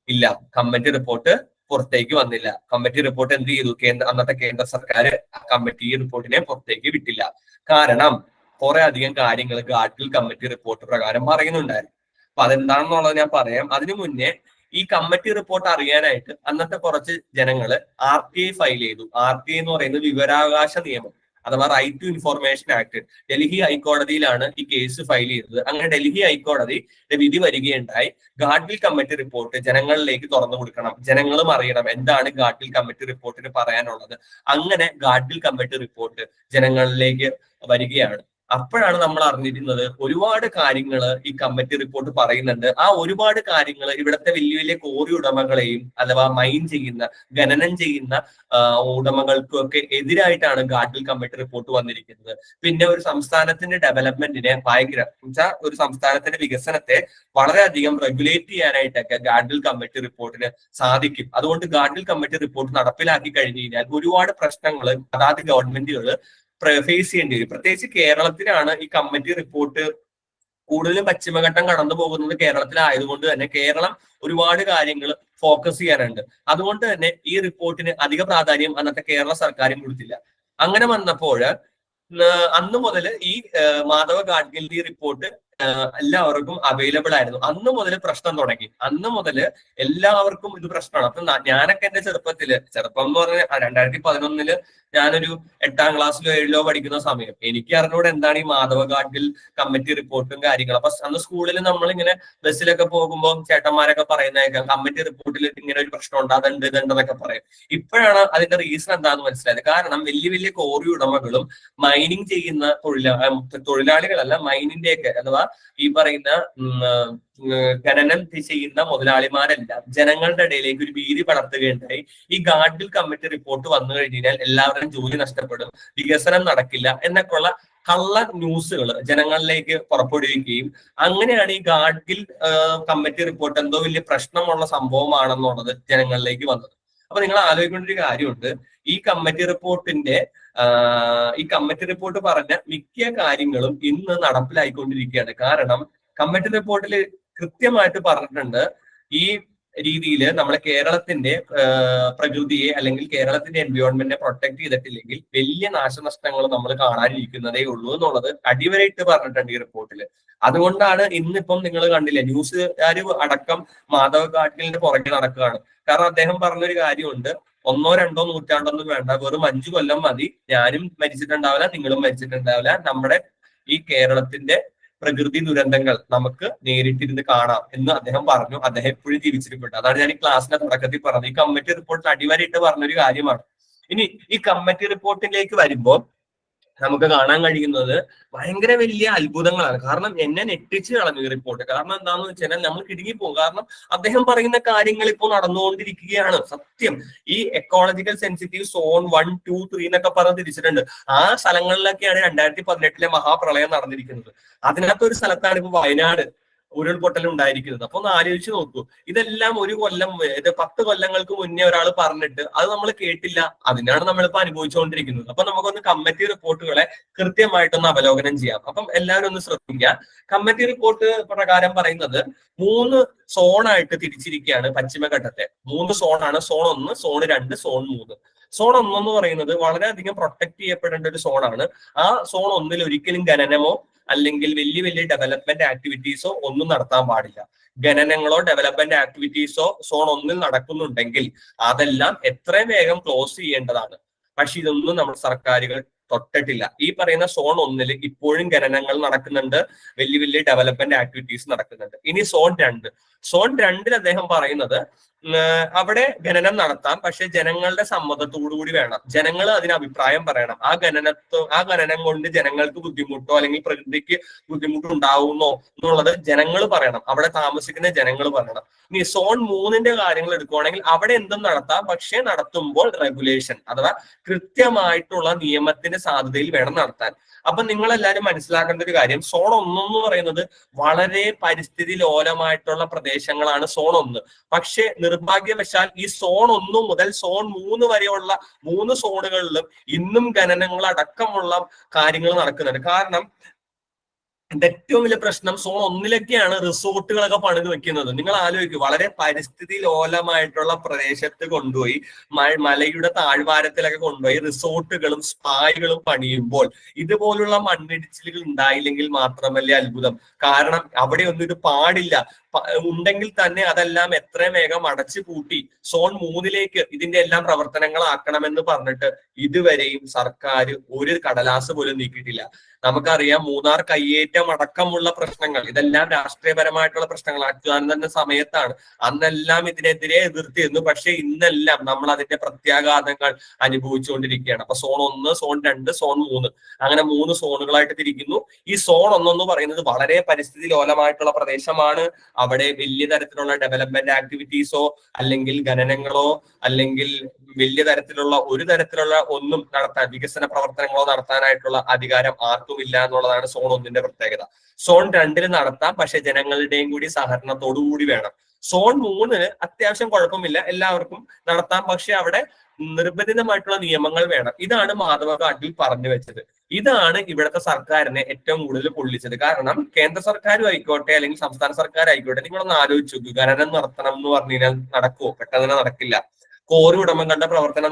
ഇല്ല, കമ്മിറ്റി റിപ്പോർട്ട് പുറത്തേക്ക് വന്നില്ല. കമ്മിറ്റി റിപ്പോർട്ട് എന്ത് ചെയ്തു? അന്നത്തെ കേന്ദ്ര സർക്കാർ കമ്മിറ്റി റിപ്പോർട്ടിനെ പുറത്തേക്ക് വിട്ടില്ല. കാരണം കുറെ അധികം കാര്യങ്ങൾ ഗാഡ്ഗിൽ കമ്മിറ്റി റിപ്പോർട്ട് പ്രകാരം പറയുന്നുണ്ടായിരുന്നു. അപ്പൊ അതെന്താണെന്നുള്ളത് ഞാൻ പറയാം. അതിനു മുന്നേ ഈ കമ്മിറ്റി റിപ്പോർട്ട് അറിയാനായിട്ട് അന്നത്തെ കുറച്ച് ജനങ്ങള് RTI ഫയൽ ചെയ്തു. RTI എന്ന് പറയുന്നത് വിവരാവകാശ നിയമം, അഥവാ right to information act. Delhi ഹൈക്കോടതിയിലാണ് ഈ കേസ് ഫയൽ ചെയ്തത്. അങ്ങനെ ഡൽഹി ഹൈക്കോടതിയുടെ വിധി വരികയുണ്ടായി. ഗാഡ്ഗിൽ കമ്മിറ്റി റിപ്പോർട്ട് ജനങ്ങളിലേക്ക് തുറന്നു കൊടുക്കണം, ജനങ്ങളും അറിയണം എന്താണ് ഗാഡ്ഗിൽ കമ്മിറ്റി റിപ്പോർട്ടിന് പറയാനുള്ളത്. അങ്ങനെ ഗാഡ്ഗിൽ കമ്മിറ്റി റിപ്പോർട്ട് ജനങ്ങളിലേക്ക് വരികയാണ്. അപ്പോഴാണ് നമ്മൾ അറിഞ്ഞിരുന്നത് ഒരുപാട് കാര്യങ്ങൾ ഈ കമ്മിറ്റി റിപ്പോർട്ട് പറയുന്നുണ്ട്. ആ ഒരുപാട് കാര്യങ്ങൾ ഇവിടുത്തെ വലിയ വലിയ കോറി ഉടമകളെയും അഥവാ മൈൻ ചെയ്യുന്ന, ഖനനം ചെയ്യുന്ന ഉടമകൾക്കും ഒക്കെ എതിരായിട്ടാണ് ഗാഡ്ഗിൽ കമ്മിറ്റി റിപ്പോർട്ട് വന്നിരിക്കുന്നത്. പിന്നെ ഒരു സംസ്ഥാനത്തിന്റെ ഡെവലപ്മെന്റിനെ ഭയങ്കര ഒരു സംസ്ഥാനത്തിന്റെ വികസനത്തെ വളരെയധികം റെഗുലേറ്റ് ചെയ്യാനായിട്ടൊക്കെ ഗാഡ്ഗിൽ കമ്മിറ്റി റിപ്പോർട്ടിന് സാധിക്കും. അതുകൊണ്ട് ഗാഡ്ഗിൽ കമ്മിറ്റി റിപ്പോർട്ട് നടപ്പിലാക്കി കഴിഞ്ഞു കഴിഞ്ഞാൽ ഒരുപാട് പ്രശ്നങ്ങൾ അതാത് ഗവൺമെന്റുകൾ ഫേസ് ചെയ്യേണ്ടി വരും. പ്രത്യേകിച്ച് കേരളത്തിലാണ് ഈ കമ്മിറ്റി റിപ്പോർട്ട് കൂടുതലും പശ്ചിമഘട്ടം കടന്നു പോകുന്നത് കേരളത്തിലായതുകൊണ്ട് തന്നെ കേരളം ഒരുപാട് കാര്യങ്ങൾ ഫോക്കസ് ചെയ്യാനുണ്ട്. അതുകൊണ്ട് തന്നെ ഈ റിപ്പോർട്ടിന് അധിക പ്രാധാന്യം അന്നത്തെ കേരള സർക്കാരും കൊടുത്തില്ല. അങ്ങനെ വന്നപ്പോൾ അന്ന് മുതൽ ഈ മാധവ ഗാഡ്ഗിലിന്റെ ഈ റിപ്പോർട്ട് എല്ലാവർക്കും അവൈലബിൾ ആയിരുന്നു. അന്ന് മുതൽ പ്രശ്നം തുടങ്ങി. അന്ന് മുതൽ എല്ലാവർക്കും ഇത് പ്രശ്നമാണ്. അപ്പൊ ഞാനൊക്കെ എന്റെ ചെറുപ്പം എന്ന് പറഞ്ഞാൽ 2011 ഞാനൊരു 8ാം ക്ലാസ്സിലോ 7ലോ പഠിക്കുന്ന സമയം എനിക്ക് അറിഞ്ഞൂടെ എന്താണ് ഈ മാധവ ഗാഡ്ഗിൽ കമ്മിറ്റി റിപ്പോർട്ടും കാര്യങ്ങളും. അപ്പൊ അന്ന് സ്കൂളിൽ നമ്മളിങ്ങനെ ബസ്സിലൊക്കെ പോകുമ്പോൾ ചേട്ടന്മാരൊക്കെ പറയുന്നേക്കാം കമ്മിറ്റി റിപ്പോർട്ടിൽ ഇങ്ങനെ ഒരു പ്രശ്നം ഉണ്ട്, അതുണ്ട് ഇതുണ്ടെന്നൊക്കെ പറയും. ഇപ്പോഴാണ് അതിന്റെ റീസൺ എന്താണെന്ന് മനസ്സിലായത്. കാരണം വലിയ വലിയ കോറി ഉടമകളും മൈനിങ് ചെയ്യുന്ന തൊഴിലാളികളല്ല, മൈനിന്റെയൊക്കെ അഥവാ ഈ പറയുന്ന ഖനനം ചെയ്യുന്ന മുതലാളിമാരെല്ലാം ജനങ്ങളുടെ ഇടയിലേക്ക് ഒരു ഭീതി പടർത്തുകയുണ്ടായി. ഈ ഗാഡ്ഗിൽ കമ്മിറ്റി റിപ്പോർട്ട് വന്നു കഴിഞ്ഞാൽ എല്ലാവരുടെയും ജോലി നഷ്ടപ്പെടും, വികസനം നടക്കില്ല എന്നൊക്കെയുള്ള കള്ള ന്യൂസുകൾ ജനങ്ങളിലേക്ക് പുറപ്പെടുവിക്കുകയും അങ്ങനെയാണ് ഈ ഗാഡ്ഗിൽ കമ്മിറ്റി റിപ്പോർട്ട് എന്തോ വലിയ പ്രശ്നമുള്ള സംഭവമാണെന്നുള്ളത് ജനങ്ങളിലേക്ക് വന്നത്. അപ്പൊ നിങ്ങൾ ആലോചിക്കേണ്ട ഒരു കാര്യമുണ്ട്, ഈ കമ്മിറ്റി റിപ്പോർട്ട് പറഞ്ഞ മിക്ക കാര്യങ്ങളും ഇന്ന് നടപ്പിലായിക്കൊണ്ടിരിക്കുകയാണ്. കാരണം കമ്മിറ്റി റിപ്പോർട്ടിൽ കൃത്യമായിട്ട് പറഞ്ഞിട്ടുണ്ട് ഈ രീതിയിൽ നമ്മളെ കേരളത്തിന്റെ പ്രകൃതിയെ അല്ലെങ്കിൽ കേരളത്തിന്റെ എൻവയോൺമെന്റിനെ പ്രൊട്ടക്ട് ചെയ്തിട്ടില്ലെങ്കിൽ വലിയ നാശനഷ്ടങ്ങൾ നമ്മൾ കാണാനിരിക്കുന്നതേ ഉള്ളൂ എന്നുള്ളത് അടിവരയിട്ട് പറഞ്ഞിട്ടുണ്ട് ഈ റിപ്പോർട്ടിൽ. അതുകൊണ്ടാണ് ഇന്നിപ്പം നിങ്ങൾ കണ്ടില്ലേ ന്യൂസുകാർ അടക്കം മാധവ ഗാഡ്ഗിലിന്റെ പുറകെ നടക്കുകയാണ്. കാരണം അദ്ദേഹം പറഞ്ഞൊരു കാര്യമുണ്ട്, 1 or 2 നൂറ്റാണ്ടൊന്നും വേണ്ട, വെറും 5 കൊല്ലം മതി, ഞാനും മരിച്ചിട്ടുണ്ടാവില്ല, നിങ്ങളും മരിച്ചിട്ടുണ്ടാവില്ല, നമ്മുടെ ഈ കേരളത്തിന്റെ പ്രകൃതി ദുരന്തങ്ങൾ നമുക്ക് നേരിട്ടിരുന്ന് കാണാം എന്ന് അദ്ദേഹം പറഞ്ഞു. അദ്ദേഹം എപ്പോഴും ജീവിച്ചിരിപ്പുണ്ട്. അതാണ് ഞാൻ ഈ ക്ലാസ്സിന്റെ തുടക്കത്തിൽ പറഞ്ഞത്. ഈ കമ്മിറ്റി റിപ്പോർട്ടിൽ അടിവരയിട്ട് പറഞ്ഞൊരു കാര്യമാണ്. ഇനി ഈ കമ്മിറ്റി റിപ്പോർട്ടിലേക്ക് വരുമ്പോൾ നമുക്ക് കാണാൻ കഴിയുന്നത് ഭയങ്കര വലിയ അത്ഭുതങ്ങളാണ്. കാരണം എന്നെ ഞെട്ടിച്ച് കളഞ്ഞു ഈ റിപ്പോർട്ട്. കാരണം എന്താണെന്ന് വെച്ചാൽ നമ്മൾ കിടുങ്ങിപ്പോകും. കാരണം അദ്ദേഹം പറയുന്ന കാര്യങ്ങൾ ഇപ്പോൾ നടന്നുകൊണ്ടിരിക്കുകയാണ്. സത്യം ഈ എക്കോളജിക്കൽ സെൻസിറ്റീവ് സോൺ 1, 2, 3 എന്നൊക്കെ പറഞ്ഞ് തിരിച്ചിട്ടുണ്ട്. ആ സ്ഥലങ്ങളിലൊക്കെയാണ് 2018 മഹാപ്രളയം നടന്നിരിക്കുന്നത്. അതിനകത്തൊരു സ്ഥലത്താണ് ഇപ്പൊ വയനാട് ഉരുൾപൊട്ടൽ ഉണ്ടായിരിക്കുന്നത്. അപ്പൊ ഒന്ന് ആലോചിച്ച് നോക്കൂ, ഇതെല്ലാം 10 കൊല്ലങ്ങൾക്ക് മുന്നേ ഒരാൾ പറഞ്ഞിട്ട് അത് നമ്മൾ കേട്ടില്ല. അതിനാണ് നമ്മളിപ്പോ അനുഭവിച്ചുകൊണ്ടിരിക്കുന്നത്. അപ്പൊ നമുക്കൊന്ന് കമ്മിറ്റി റിപ്പോർട്ടുകളെ കൃത്യമായിട്ടൊന്ന് അവലോകനം ചെയ്യാം. അപ്പം എല്ലാവരും ഒന്ന് ശ്രദ്ധിക്കുക. കമ്മിറ്റി റിപ്പോർട്ട് പ്രകാരം പറയുന്നത് 3 സോണായിട്ട് തിരിച്ചിരിക്കുകയാണ് പശ്ചിമഘട്ടത്തെ. 3 സോണാണ്. Zone 1, zone 2, zone 3. സോൺ 1 എന്ന് പറയുന്നത് വളരെയധികം പ്രൊട്ടക്ട് ചെയ്യപ്പെടേണ്ട ഒരു സോണാണ്. ആ സോൺ 1 ഒരിക്കലും ഖനനമോ അല്ലെങ്കിൽ വലിയ വലിയ ഡെവലപ്മെന്റ് ആക്ടിവിറ്റീസോ ഒന്നും നടത്താൻ പാടില്ല. ഖനനങ്ങളോ ഡെവലപ്മെന്റ് ആക്ടിവിറ്റീസോ സോൺ 1 നടക്കുന്നുണ്ടെങ്കിൽ അതെല്ലാം എത്രയും വേഗം ക്ലോസ് ചെയ്യേണ്ടതാണ്. പക്ഷെ ഇതൊന്നും നമ്മുടെ സർക്കാരുകൾ തൊട്ടിട്ടില്ല. ഈ പറയുന്ന സോൺ 1 ഇപ്പോഴും ഖനനങ്ങൾ നടക്കുന്നുണ്ട്, വലിയ വലിയ ഡെവലപ്മെന്റ് ആക്ടിവിറ്റീസ് നടക്കുന്നുണ്ട്. ഇനി സോൺ 2 അദ്ദേഹം പറയുന്നത് അവിടെ ഖനനം നടത്താം, പക്ഷെ ജനങ്ങളുടെ സമ്മതത്തോടു കൂടി വേണം. ജനങ്ങൾ അതിന് അഭിപ്രായം പറയണം. ആ ഖനനം കൊണ്ട് ജനങ്ങൾക്ക് ബുദ്ധിമുട്ടോ അല്ലെങ്കിൽ പ്രകൃതിക്ക് ബുദ്ധിമുട്ടുണ്ടാവുന്നോ എന്നുള്ളത് ജനങ്ങൾ പറയണം, അവിടെ താമസിക്കുന്ന ജനങ്ങൾ പറയണം. ഇനി സോൺ 3 കാര്യങ്ങൾ എടുക്കുകയാണെങ്കിൽ അവിടെ എന്തും നടത്താം, പക്ഷെ നടത്തുമ്പോൾ റെഗുലേഷൻ അഥവാ കൃത്യമായിട്ടുള്ള നിയമത്തിന്റെ സാധ്യതയിൽ വേണം നടത്താൻ. അപ്പൊ നിങ്ങൾ എല്ലാവരും മനസ്സിലാക്കേണ്ട ഒരു കാര്യം, സോൺ 1 എന്ന് പറയുന്നത് വളരെ പരിസ്ഥിതി ലോലമായിട്ടുള്ള പ്രദേശങ്ങളാണ് സോൺ 1. പക്ഷെ നിർഭാഗ്യവശാൽ ഈ സോൺ 1 മുതൽ സോൺ 3 വരെയുള്ള 3 സോണുകളിലും ഇന്നും ഖനനങ്ങൾ അടക്കമുള്ള കാര്യങ്ങൾ നടക്കുന്നുണ്ട്. കാരണം ഏറ്റവും വലിയ പ്രശ്നം സോൺ 1 റിസോർട്ടുകളൊക്കെ പണിത് വെക്കുന്നത്. നിങ്ങൾ ആലോചിക്കുക, വളരെ പരിസ്ഥിതി ലോലമായിട്ടുള്ള പ്രദേശത്ത് കൊണ്ടുപോയി മലയുടെ താഴ്വാരത്തിലൊക്കെ കൊണ്ടുപോയി റിസോർട്ടുകളും സ്പായുകളും പണിയുമ്പോൾ ഇതുപോലുള്ള മണ്ണിടിച്ചിലുകൾ ഉണ്ടായില്ലെങ്കിൽ മാത്രമല്ലേ അത്ഭുതം. കാരണം അവിടെ ഒന്നും ഇത് പാടില്ല. ഉണ്ടെങ്കിൽ തന്നെ അതെല്ലാം എത്രയും വേഗം അടച്ചു പൂട്ടി സോൺ 3 ഇതിന്റെ എല്ലാം പ്രവർത്തനങ്ങളാക്കണമെന്ന് പറഞ്ഞിട്ട് ഇതുവരെയും സർക്കാർ ഒരു കടലാസ് പോലും നീക്കിയിട്ടില്ല. നമുക്കറിയാം, മൂന്നാർ കയ്യേറ്റം അടക്കമുള്ള പ്രശ്നങ്ങൾ, ഇതെല്ലാം രാഷ്ട്രീയപരമായിട്ടുള്ള പ്രശ്നങ്ങൾ അച്യുതാനന്ദന്റെ സമയത്താണ്. അന്നെല്ലാം ഇതിനെതിരെ എതിർത്തിരുന്നു. പക്ഷെ ഇന്നെല്ലാം നമ്മൾ അതിന്റെ പ്രത്യാഘാതങ്ങൾ അനുഭവിച്ചുകൊണ്ടിരിക്കുകയാണ്. അപ്പൊ സോൺ 1, സോൺ 2, സോൺ 3 അങ്ങനെ 3 സോണുകളായിട്ട് തിരിക്കുന്നു. ഈ സോൺ 1 എന്ന് പറയുന്നത് വളരെ പരിസ്ഥിതി ലോലമായിട്ടുള്ള പ്രദേശമാണ്. അവിടെ വലിയ തരത്തിലുള്ള ഡെവലപ്മെന്റ് ആക്ടിവിറ്റീസോ അല്ലെങ്കിൽ ഖനനങ്ങളോ അല്ലെങ്കിൽ വലിയ തരത്തിലുള്ള ഒരു തരത്തിലുള്ള ഒന്നും നടത്താൻ, വികസന പ്രവർത്തനങ്ങളോ നടത്താനായിട്ടുള്ള അധികാരം ആർക്കുമില്ല എന്നുള്ളതാണ് സോൺ 1 പ്രത്യേകത. സോൺ 2 നടത്താം, പക്ഷെ ജനങ്ങളുടെയും കൂടി സഹകരണത്തോടു കൂടി വേണം. സോൺ 3 അത്യാവശ്യം കുഴപ്പമില്ല, എല്ലാവർക്കും നടത്താം, പക്ഷെ അവിടെ നിർബന്ധിതമായിട്ടുള്ള നിയമങ്ങൾ വേണം. ഇതാണ് മാധവ ഗാഡ്ഗിൽ പറഞ്ഞു വെച്ചത്. ഇതാണ് ഇവിടുത്തെ സർക്കാരിനെ ഏറ്റവും കൂടുതൽ പൊള്ളിച്ചത്. കാരണം കേന്ദ്ര സർക്കാരും ആയിക്കോട്ടെ അല്ലെങ്കിൽ സംസ്ഥാന സർക്കാർ ആയിക്കോട്ടെ, നിങ്ങളൊന്ന് ആലോചിച്ചു നോക്കൂ, ഖനനം നടത്തണം എന്ന് പറഞ്ഞു കഴിഞ്ഞാൽ നടക്കുമോ? പെട്ടെന്ന് നടക്കില്ല. കോറി ഉടമകളുടെ പ്രവർത്തനം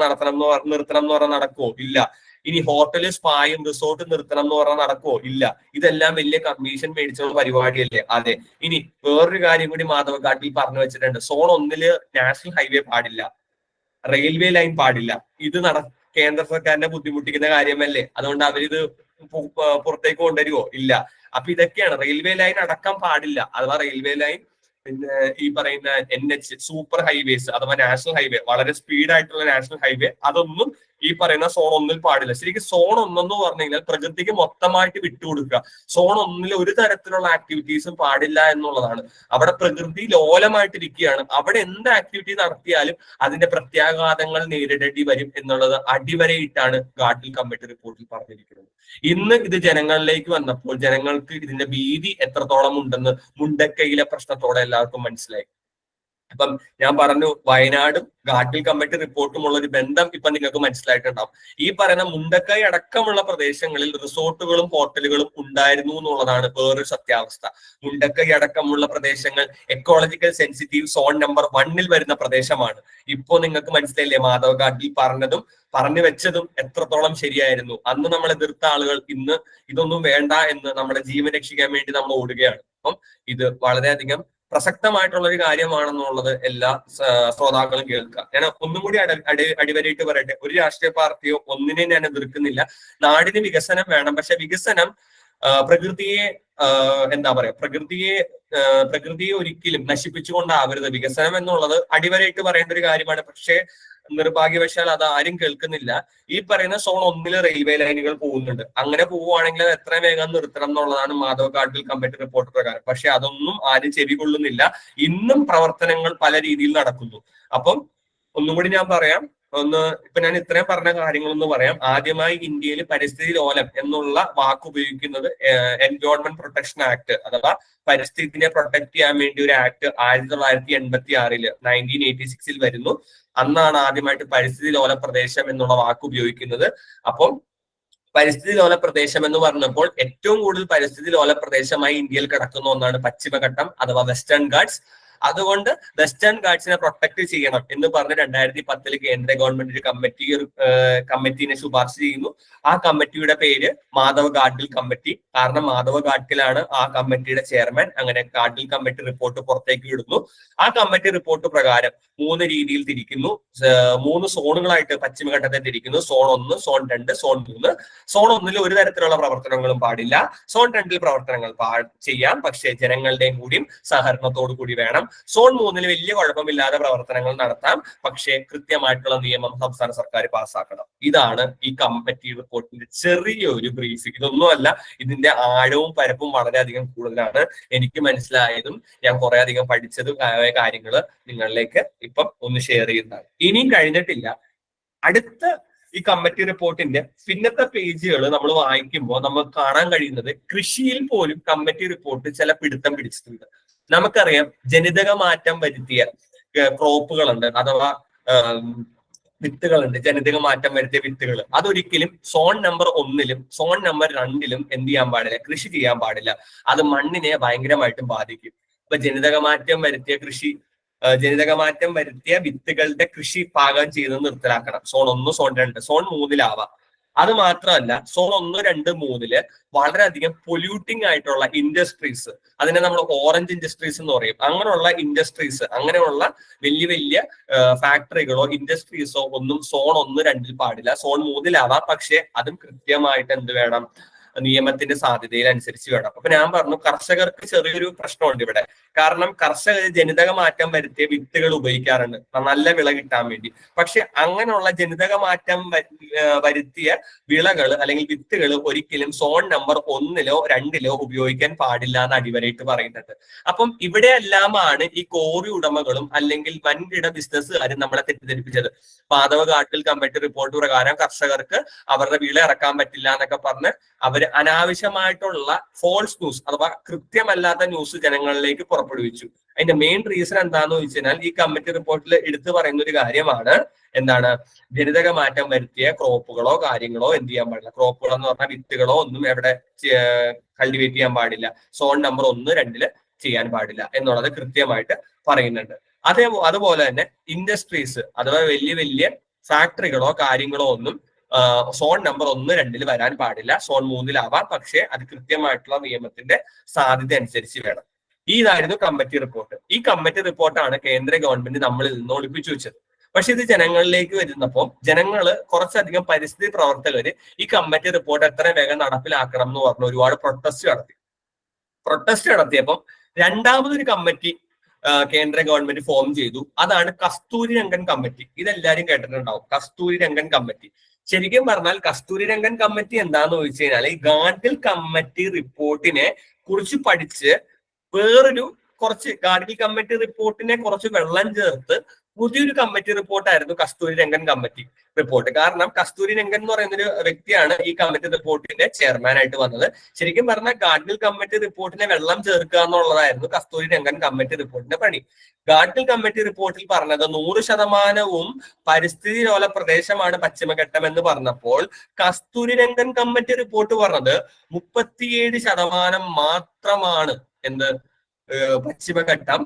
നിർത്തണം എന്ന് പറഞ്ഞാൽ നടക്കുമോ? ഇല്ല. ഇനി ഹോട്ടല്, സ്പായും റിസോർട്ട് നിർത്തണം എന്ന് പറഞ്ഞാൽ നടക്കുമോ? ഇല്ല. ഇതെല്ലാം വലിയ കമ്മീഷൻ മേടിച്ചുള്ള പരിപാടിയല്ലേ? അതെ. ഇനി വേറൊരു കാര്യം കൂടി മാധവ ഗാഡ്ഗിൽ പറഞ്ഞു വെച്ചിട്ടുണ്ട്. സോൺ 1 നാഷണൽ ഹൈവേ പാടില്ല, റെയിൽവേ ലൈൻ പാടില്ല. ഇത് കേന്ദ്ര സർക്കാരിനെ ബുദ്ധിമുട്ടിക്കുന്ന കാര്യമല്ലേ? അതുകൊണ്ട് അവരിത് പുറത്തേക്ക് കൊണ്ടുവരുമോ? ഇല്ല. അപ്പൊ ഇതൊക്കെയാണ്. റെയിൽവേ ലൈൻ അടക്കം പാടില്ല, അഥവാ റെയിൽവേ ലൈൻ, പിന്നെ ഈ പറയുന്ന NH സൂപ്പർ ഹൈവേസ് അഥവാ നാഷണൽ ഹൈവേ, വളരെ സ്പീഡായിട്ടുള്ള നാഷണൽ ഹൈവേ, അതൊന്നും ഈ പറയുന്ന സോൺ 1 പാടില്ല. ശരിക്കും സോൺ 1 എന്ന് പറഞ്ഞു കഴിഞ്ഞാൽ പ്രകൃതിക്ക് മൊത്തമായിട്ട് വിട്ടുകൊടുക്കുക. സോൺ 1 ഒരു തരത്തിലുള്ള ആക്ടിവിറ്റീസും പാടില്ല എന്നുള്ളതാണ്. അവിടെ പ്രകൃതി ലോലമായിട്ടിരിക്കുകയാണ്. അവിടെ എന്ത് ആക്ടിവിറ്റി നടത്തിയാലും അതിന്റെ പ്രത്യാഘാതങ്ങൾ നേരിടേണ്ടി വരും എന്നുള്ളത് അടിവരയിട്ടാണ് ഗാഡ്ഗിൽ കമ്മിറ്റി റിപ്പോർട്ടിൽ പറഞ്ഞിരിക്കുന്നത്. ഇന്ന് ഇത് ജനങ്ങളിലേക്ക് വന്നപ്പോൾ ജനങ്ങൾക്ക് ഇതിന്റെ ഭീതി എത്രത്തോളം ഉണ്ടെന്ന് മുണ്ടക്കയിലെ പ്രശ്നത്തോടെ എല്ലാവർക്കും മനസ്സിലായി. അപ്പം ഞാൻ പറഞ്ഞു, വയനാടും ഗാഡ്ഗിൽ കമ്മിറ്റി റിപ്പോർട്ടുമുള്ള ഒരു ബന്ധം ഇപ്പൊ നിങ്ങൾക്ക് മനസ്സിലായിട്ടുണ്ടാവും. ഈ പറയുന്ന മുണ്ടക്കൈ അടക്കമുള്ള പ്രദേശങ്ങളിൽ റിസോർട്ടുകളും ഹോട്ടലുകളും ഉണ്ടായിരുന്നു എന്നുള്ളതാണ് വേറൊരു സത്യാവസ്ഥ. മുണ്ടക്കൈ അടക്കമുള്ള പ്രദേശങ്ങൾ എക്കോളജിക്കൽ സെൻസിറ്റീവ് സോൺ നമ്പർ 1 വരുന്ന പ്രദേശമാണ്. ഇപ്പോ നിങ്ങൾക്ക് മനസ്സിലായില്ലേ മാധവ് ഗാഡ്ഗിൽ പറഞ്ഞതും പറഞ്ഞു വെച്ചതും എത്രത്തോളം ശരിയായിരുന്നു. അന്ന് നമ്മൾ എതിർത്ത ആളുകൾ ഇന്ന് ഇതൊന്നും വേണ്ട എന്ന് നമ്മുടെ ജീവൻ രക്ഷിക്കാൻ വേണ്ടി നമ്മൾ ഓടുകയാണ്. അപ്പം ഇത് വളരെയധികം പ്രസക്തമായിട്ടുള്ള ഒരു കാര്യമാണെന്നുള്ളത് എല്ലാ ശ്രോതാക്കളും കേൾക്കുക. ഞാൻ ഒന്നും കൂടി അടിവരയിട്ട് പറയട്ടെ, ഒരു രാഷ്ട്രീയ പാർട്ടിയോ ഒന്നിനെ ഞാൻ എതിർക്കുന്നില്ല. നാടിന് വികസനം വേണം, പക്ഷെ വികസനം പ്രകൃതിയെ എന്താ പറയാ, പ്രകൃതിയെ ഒരിക്കലും നശിപ്പിച്ചുകൊണ്ടാവരുത്. വികസനം എന്നുള്ളത് അടിവരയിട്ട് പറയേണ്ട ഒരു കാര്യമാണ്. പക്ഷേ നിർഭാഗ്യവശാൽ അത് ആരും കേൾക്കുന്നില്ല. ഈ പറയുന്ന സോൺ 1 റെയിൽവേ ലൈനുകൾ പോകുന്നുണ്ട്. അങ്ങനെ പോവുകയാണെങ്കിൽ അത് എത്രയും വേഗം നിർത്തണം എന്നുള്ളതാണ് മാധവ് ഗാഡ്ഗിൽ കമ്മിറ്റി റിപ്പോർട്ട് പ്രകാരം. പക്ഷെ അതൊന്നും ആരും ചെവികൊള്ളുന്നില്ല. ഇന്നും പ്രവർത്തനങ്ങൾ പല രീതിയിൽ നടക്കുന്നു. അപ്പം ഒന്നും കൂടി ഞാൻ പറയാം, ഇപ്പൊ ഞാൻ ഇത്രയും പറഞ്ഞ കാര്യങ്ങളൊന്ന് പറയാം. ആദ്യമായി ഇന്ത്യയിൽ പരിസ്ഥിതി ലോലം എന്നുള്ള വാക്ക് ഉപയോഗിക്കുന്നത് എൻവയോൺമെന്റ് പ്രൊട്ടക്ഷൻ ആക്ട് അഥവാ പരിസ്ഥിതിനെ പ്രൊട്ടക്ട് ചെയ്യാൻ വേണ്ടി ഒരു ആക്ട് 1986 1986 വരുന്നു. അന്നാണ് ആദ്യമായിട്ട് പരിസ്ഥിതി ലോല പ്രദേശം എന്നുള്ള വാക്ക് ഉപയോഗിക്കുന്നത്. അപ്പം പരിസ്ഥിതി ലോല പ്രദേശം എന്ന് പറഞ്ഞപ്പോൾ ഏറ്റവും കൂടുതൽ പരിസ്ഥിതി ലോല പ്രദേശമായി ഇന്ത്യയിൽ കിടക്കുന്ന ഒന്നാണ് പശ്ചിമഘട്ടം അഥവാ വെസ്റ്റേൺ ഗാട്സ്. അതുകൊണ്ട് വെസ്റ്റേൺ ഗാർഡ്സിനെ പ്രൊട്ടക്ട് ചെയ്യണം എന്ന് പറഞ്ഞ് 2010 കേന്ദ്ര ഗവൺമെന്റ് ഒരു കമ്മിറ്റിനെ ശുപാർശ ചെയ്യുന്നു. ആ കമ്മിറ്റിയുടെ പേര് മാധവ് ഗാഡ്ഗിൽ കമ്മിറ്റി. കാരണം മാധവ് ഗാഡ്ഗിലാണ് ആ കമ്മിറ്റിയുടെ ചെയർമാൻ. അങ്ങനെ ഗാഡ്ഗിൽ കമ്മിറ്റി റിപ്പോർട്ട് പുറത്തേക്ക് വിടുന്നു. ആ കമ്മിറ്റി റിപ്പോർട്ട് പ്രകാരം 3 രീതിയിൽ തിരിക്കുന്നു. 3 സോണുകളായിട്ട് പശ്ചിമഘട്ടത്തെ തിരിക്കുന്നു. Zone 1, zone 2, zone 3. സോൺ 1 ഒരു തരത്തിലുള്ള പ്രവർത്തനങ്ങളും പാടില്ല. സോൺ 2 പ്രവർത്തനങ്ങൾ ചെയ്യാം, പക്ഷേ ജനങ്ങളുടെയും കൂടിയും സഹകരണത്തോടു കൂടി വേണം. സോൺ 3 വലിയ കുഴപ്പമില്ലാതെ പ്രവർത്തനങ്ങൾ നടത്താം, പക്ഷേ കൃത്യമായിട്ടുള്ള നിയമം സംസ്ഥാന സർക്കാർ പാസ്സാക്കണം. ഇതാണ് ഈ കമ്മിറ്റി റിപ്പോർട്ടിന്റെ ചെറിയൊരു ബ്രീഫിംഗ്. ഇതൊന്നുമല്ല, ഇതിന്റെ ആഴവും പരപ്പും വളരെയധികം കൂടുതലാണ്. എനിക്ക് മനസ്സിലായതും ഞാൻ കുറെ അധികം പഠിച്ചതും കാര്യങ്ങൾ നിങ്ങളിലേക്ക് ഇപ്പം ഒന്ന് ഷെയർ ചെയ്യുന്നതാണ്. ഇനിയും കഴിഞ്ഞിട്ടില്ല. അടുത്ത ഈ കമ്മിറ്റി റിപ്പോർട്ടിന്റെ പിന്നത്തെ പേജുകൾ നമ്മൾ വായിക്കുമ്പോൾ നമുക്ക് കാണാൻ കഴിയുന്നത് കൃഷിയിൽ പോലും കമ്മിറ്റി റിപ്പോർട്ട് ചില പിടുത്തം പിടിച്ചിട്ടുണ്ട്. നമുക്കറിയാം, ജനിതക മാറ്റം വരുത്തിയ ക്രോപ്പുകളുണ്ട്, അഥവാ വിത്തുകളുണ്ട്. ജനിതക മാറ്റം വരുത്തിയ വിത്തുകൾ അതൊരിക്കലും സോൺ നമ്പർ 1 സോൺ നമ്പർ 2 എന്ത് ചെയ്യാൻ പാടില്ല, കൃഷി ചെയ്യാൻ പാടില്ല. അത് മണ്ണിനെ ഭയങ്കരമായിട്ടും ബാധിക്കും. ഇപ്പൊ ജനിതക മാറ്റം വരുത്തിയ വിത്തുകളുടെ കൃഷി പാകം ചെയ്ത് നിർത്തലാക്കണം. സോൺ 1, സോൺ 2, സോൺ 3 അത് മാത്രമല്ല, സോൺ 1, 2, 3 വളരെയധികം പൊല്യൂട്ടിംഗ് ആയിട്ടുള്ള ഇൻഡസ്ട്രീസ്, അതിനെ നമ്മൾ ഓറഞ്ച് ഇൻഡസ്ട്രീസ് എന്ന് പറയും, അങ്ങനെയുള്ള ഇൻഡസ്ട്രീസ്, അങ്ങനെയുള്ള വലിയ വലിയ ഫാക്ടറികളോ ഇൻഡസ്ട്രീസോ ഒന്നും സോൺ 1, 2 പാടില്ല. സോൺ 3 പക്ഷെ അതും കൃത്യമായിട്ട് എന്ത് വേണം, നിയമത്തിന്റെ സാധ്യതയിൽ അനുസരിച്ച് വേണം. അപ്പൊ ഞാൻ പറഞ്ഞു, കർഷകർക്ക് ചെറിയൊരു പ്രശ്നമുണ്ട് ഇവിടെ. കാരണം കർഷകർ ജനിതക മാറ്റം വരുത്തിയ വിത്തുകൾ ഉപയോഗിക്കാറുണ്ട് നല്ല വിള കിട്ടാൻ വേണ്ടി. പക്ഷെ അങ്ങനെയുള്ള ജനിതക മാറ്റം വരുത്തിയ വിളകൾ അല്ലെങ്കിൽ വിത്തുകൾ ഒരിക്കലും സോൺ നമ്പർ 1 2 ഉപയോഗിക്കാൻ പാടില്ല എന്ന് അടിവരയിട്ട് പറയുന്നുണ്ട്. അപ്പം ഇവിടെയെല്ലാമാണ് ഈ കോറി ഉടമകളും അല്ലെങ്കിൽ വൻകിട ബിസിനസ്സുകാരും നമ്മളെ തെറ്റിദ്ധരിപ്പിച്ചത്. മാധവ് ഗാഡ്ഗിൽ കമ്മിറ്റി റിപ്പോർട്ട് പ്രകാരം കർഷകർക്ക് അവരുടെ വിള ഇറക്കാൻ പറ്റില്ല എന്നൊക്കെ പറഞ്ഞ് അവര് അനാവശ്യമായിട്ടുള്ള ഫോൾസ് ന്യൂസ് അഥവാ കൃത്യമല്ലാത്ത ന്യൂസ് ജനങ്ങളിലേക്ക് പുറപ്പെടുവിച്ചു. അതിന്റെ മെയിൻ റീസൺ എന്താണെന്ന് ചോദിച്ചു കഴിഞ്ഞാൽ, ഈ കമ്മിറ്റി റിപ്പോർട്ടിൽ എടുത്തു പറയുന്ന ഒരു കാര്യമാണ്, എന്താണ്, ജനിതക മാറ്റം വരുത്തിയ ക്രോപ്പുകളോ കാര്യങ്ങളോ എന്ത് ചെയ്യാൻ പാടില്ല. ക്രോപ്പുകൾ എന്ന് പറഞ്ഞാൽ വിത്തുകളോ ഒന്നും എവിടെ കൾട്ടിവേറ്റ് ചെയ്യാൻ പാടില്ല. സോൺ നമ്പർ 1, 2 ചെയ്യാൻ പാടില്ല എന്നുള്ളത് കൃത്യമായിട്ട് പറയുന്നുണ്ട്. അതുപോലെ തന്നെ ഇൻഡസ്ട്രീസ് അഥവാ വലിയ വലിയ ഫാക്ടറികളോ കാര്യങ്ങളോ ഒന്നും സോൺ നമ്പർ 1, 2 വരാൻ പാടില്ല. സോൺ 3 പക്ഷേ അത് കൃത്യമായിട്ടുള്ള നിയമത്തിന്റെ സാധ്യത അനുസരിച്ച് വേണം. ഇതായിരുന്നു കമ്മിറ്റി റിപ്പോർട്ട്. ഈ കമ്മിറ്റി റിപ്പോർട്ടാണ് കേന്ദ്ര ഗവൺമെന്റ് നമ്മളിൽ നിന്ന് ഒളിപ്പിച്ചു വെച്ചത്. പക്ഷെ ഇത് ജനങ്ങളിലേക്ക് വരുന്നപ്പോൾ ജനങ്ങള് കുറച്ചധികം പരിസ്ഥിതി പ്രവർത്തകര് ഈ കമ്മിറ്റി റിപ്പോർട്ട് എത്ര വേഗം നടപ്പിലാക്കണം എന്ന് പറഞ്ഞ് ഒരുപാട് പ്രൊട്ടസ്റ്റ് നടത്തിയപ്പം രണ്ടാമതൊരു കമ്മിറ്റി കേന്ദ്ര ഗവൺമെന്റ് ഫോം ചെയ്തു. അതാണ് കസ്തൂരി രംഗൻ കമ്മിറ്റി. ഇതെല്ലാരും കേട്ടിട്ടുണ്ടാവും, കസ്തൂരി രംഗൻ കമ്മിറ്റി. ശരിക്കും പറഞ്ഞാൽ കസ്തൂരി രംഗൻ കമ്മിറ്റി എന്താന്ന് ചോദിച്ചു കഴിഞ്ഞാൽ, ഈ ഗാഡ്ഗിൽ കമ്മിറ്റി റിപ്പോർട്ടിനെ കുറിച്ച് പഠിച്ച് ഗാഡ്ഗിൽ കമ്മിറ്റി റിപ്പോർട്ടിനെ കുറച്ച് വെള്ളം ചേർത്ത് പുതിയൊരു committee റിപ്പോർട്ടായിരുന്നു Kasturi Rangan committee report. കാരണം കസ്തൂരി രംഗൻ എന്ന് പറയുന്ന ഒരു വ്യക്തിയാണ് ഈ കമ്മിറ്റി റിപ്പോർട്ടിന്റെ ചെയർമാൻ ആയിട്ട് വന്നത്. ശരിക്കും പറഞ്ഞാൽ ഗാഡ്ഗിൽ കമ്മിറ്റി റിപ്പോർട്ടിനെ വെള്ളം ചേർക്കുക എന്നുള്ളതായിരുന്നു കസ്തൂരി രംഗൻ കമ്മിറ്റി റിപ്പോർട്ടിന്റെ പണി. ഗാഡ്ഗിൽ കമ്മിറ്റി റിപ്പോർട്ടിൽ പറഞ്ഞത് 100% പരിസ്ഥിതി ലോല പ്രദേശമാണ് പശ്ചിമഘട്ടം എന്ന് പറഞ്ഞപ്പോൾ, കസ്തൂരി രംഗൻ കമ്മിറ്റി റിപ്പോർട്ട് പറഞ്ഞത് 37% മാത്രമാണ് എന്ത് പശ്ചിമഘട്ടം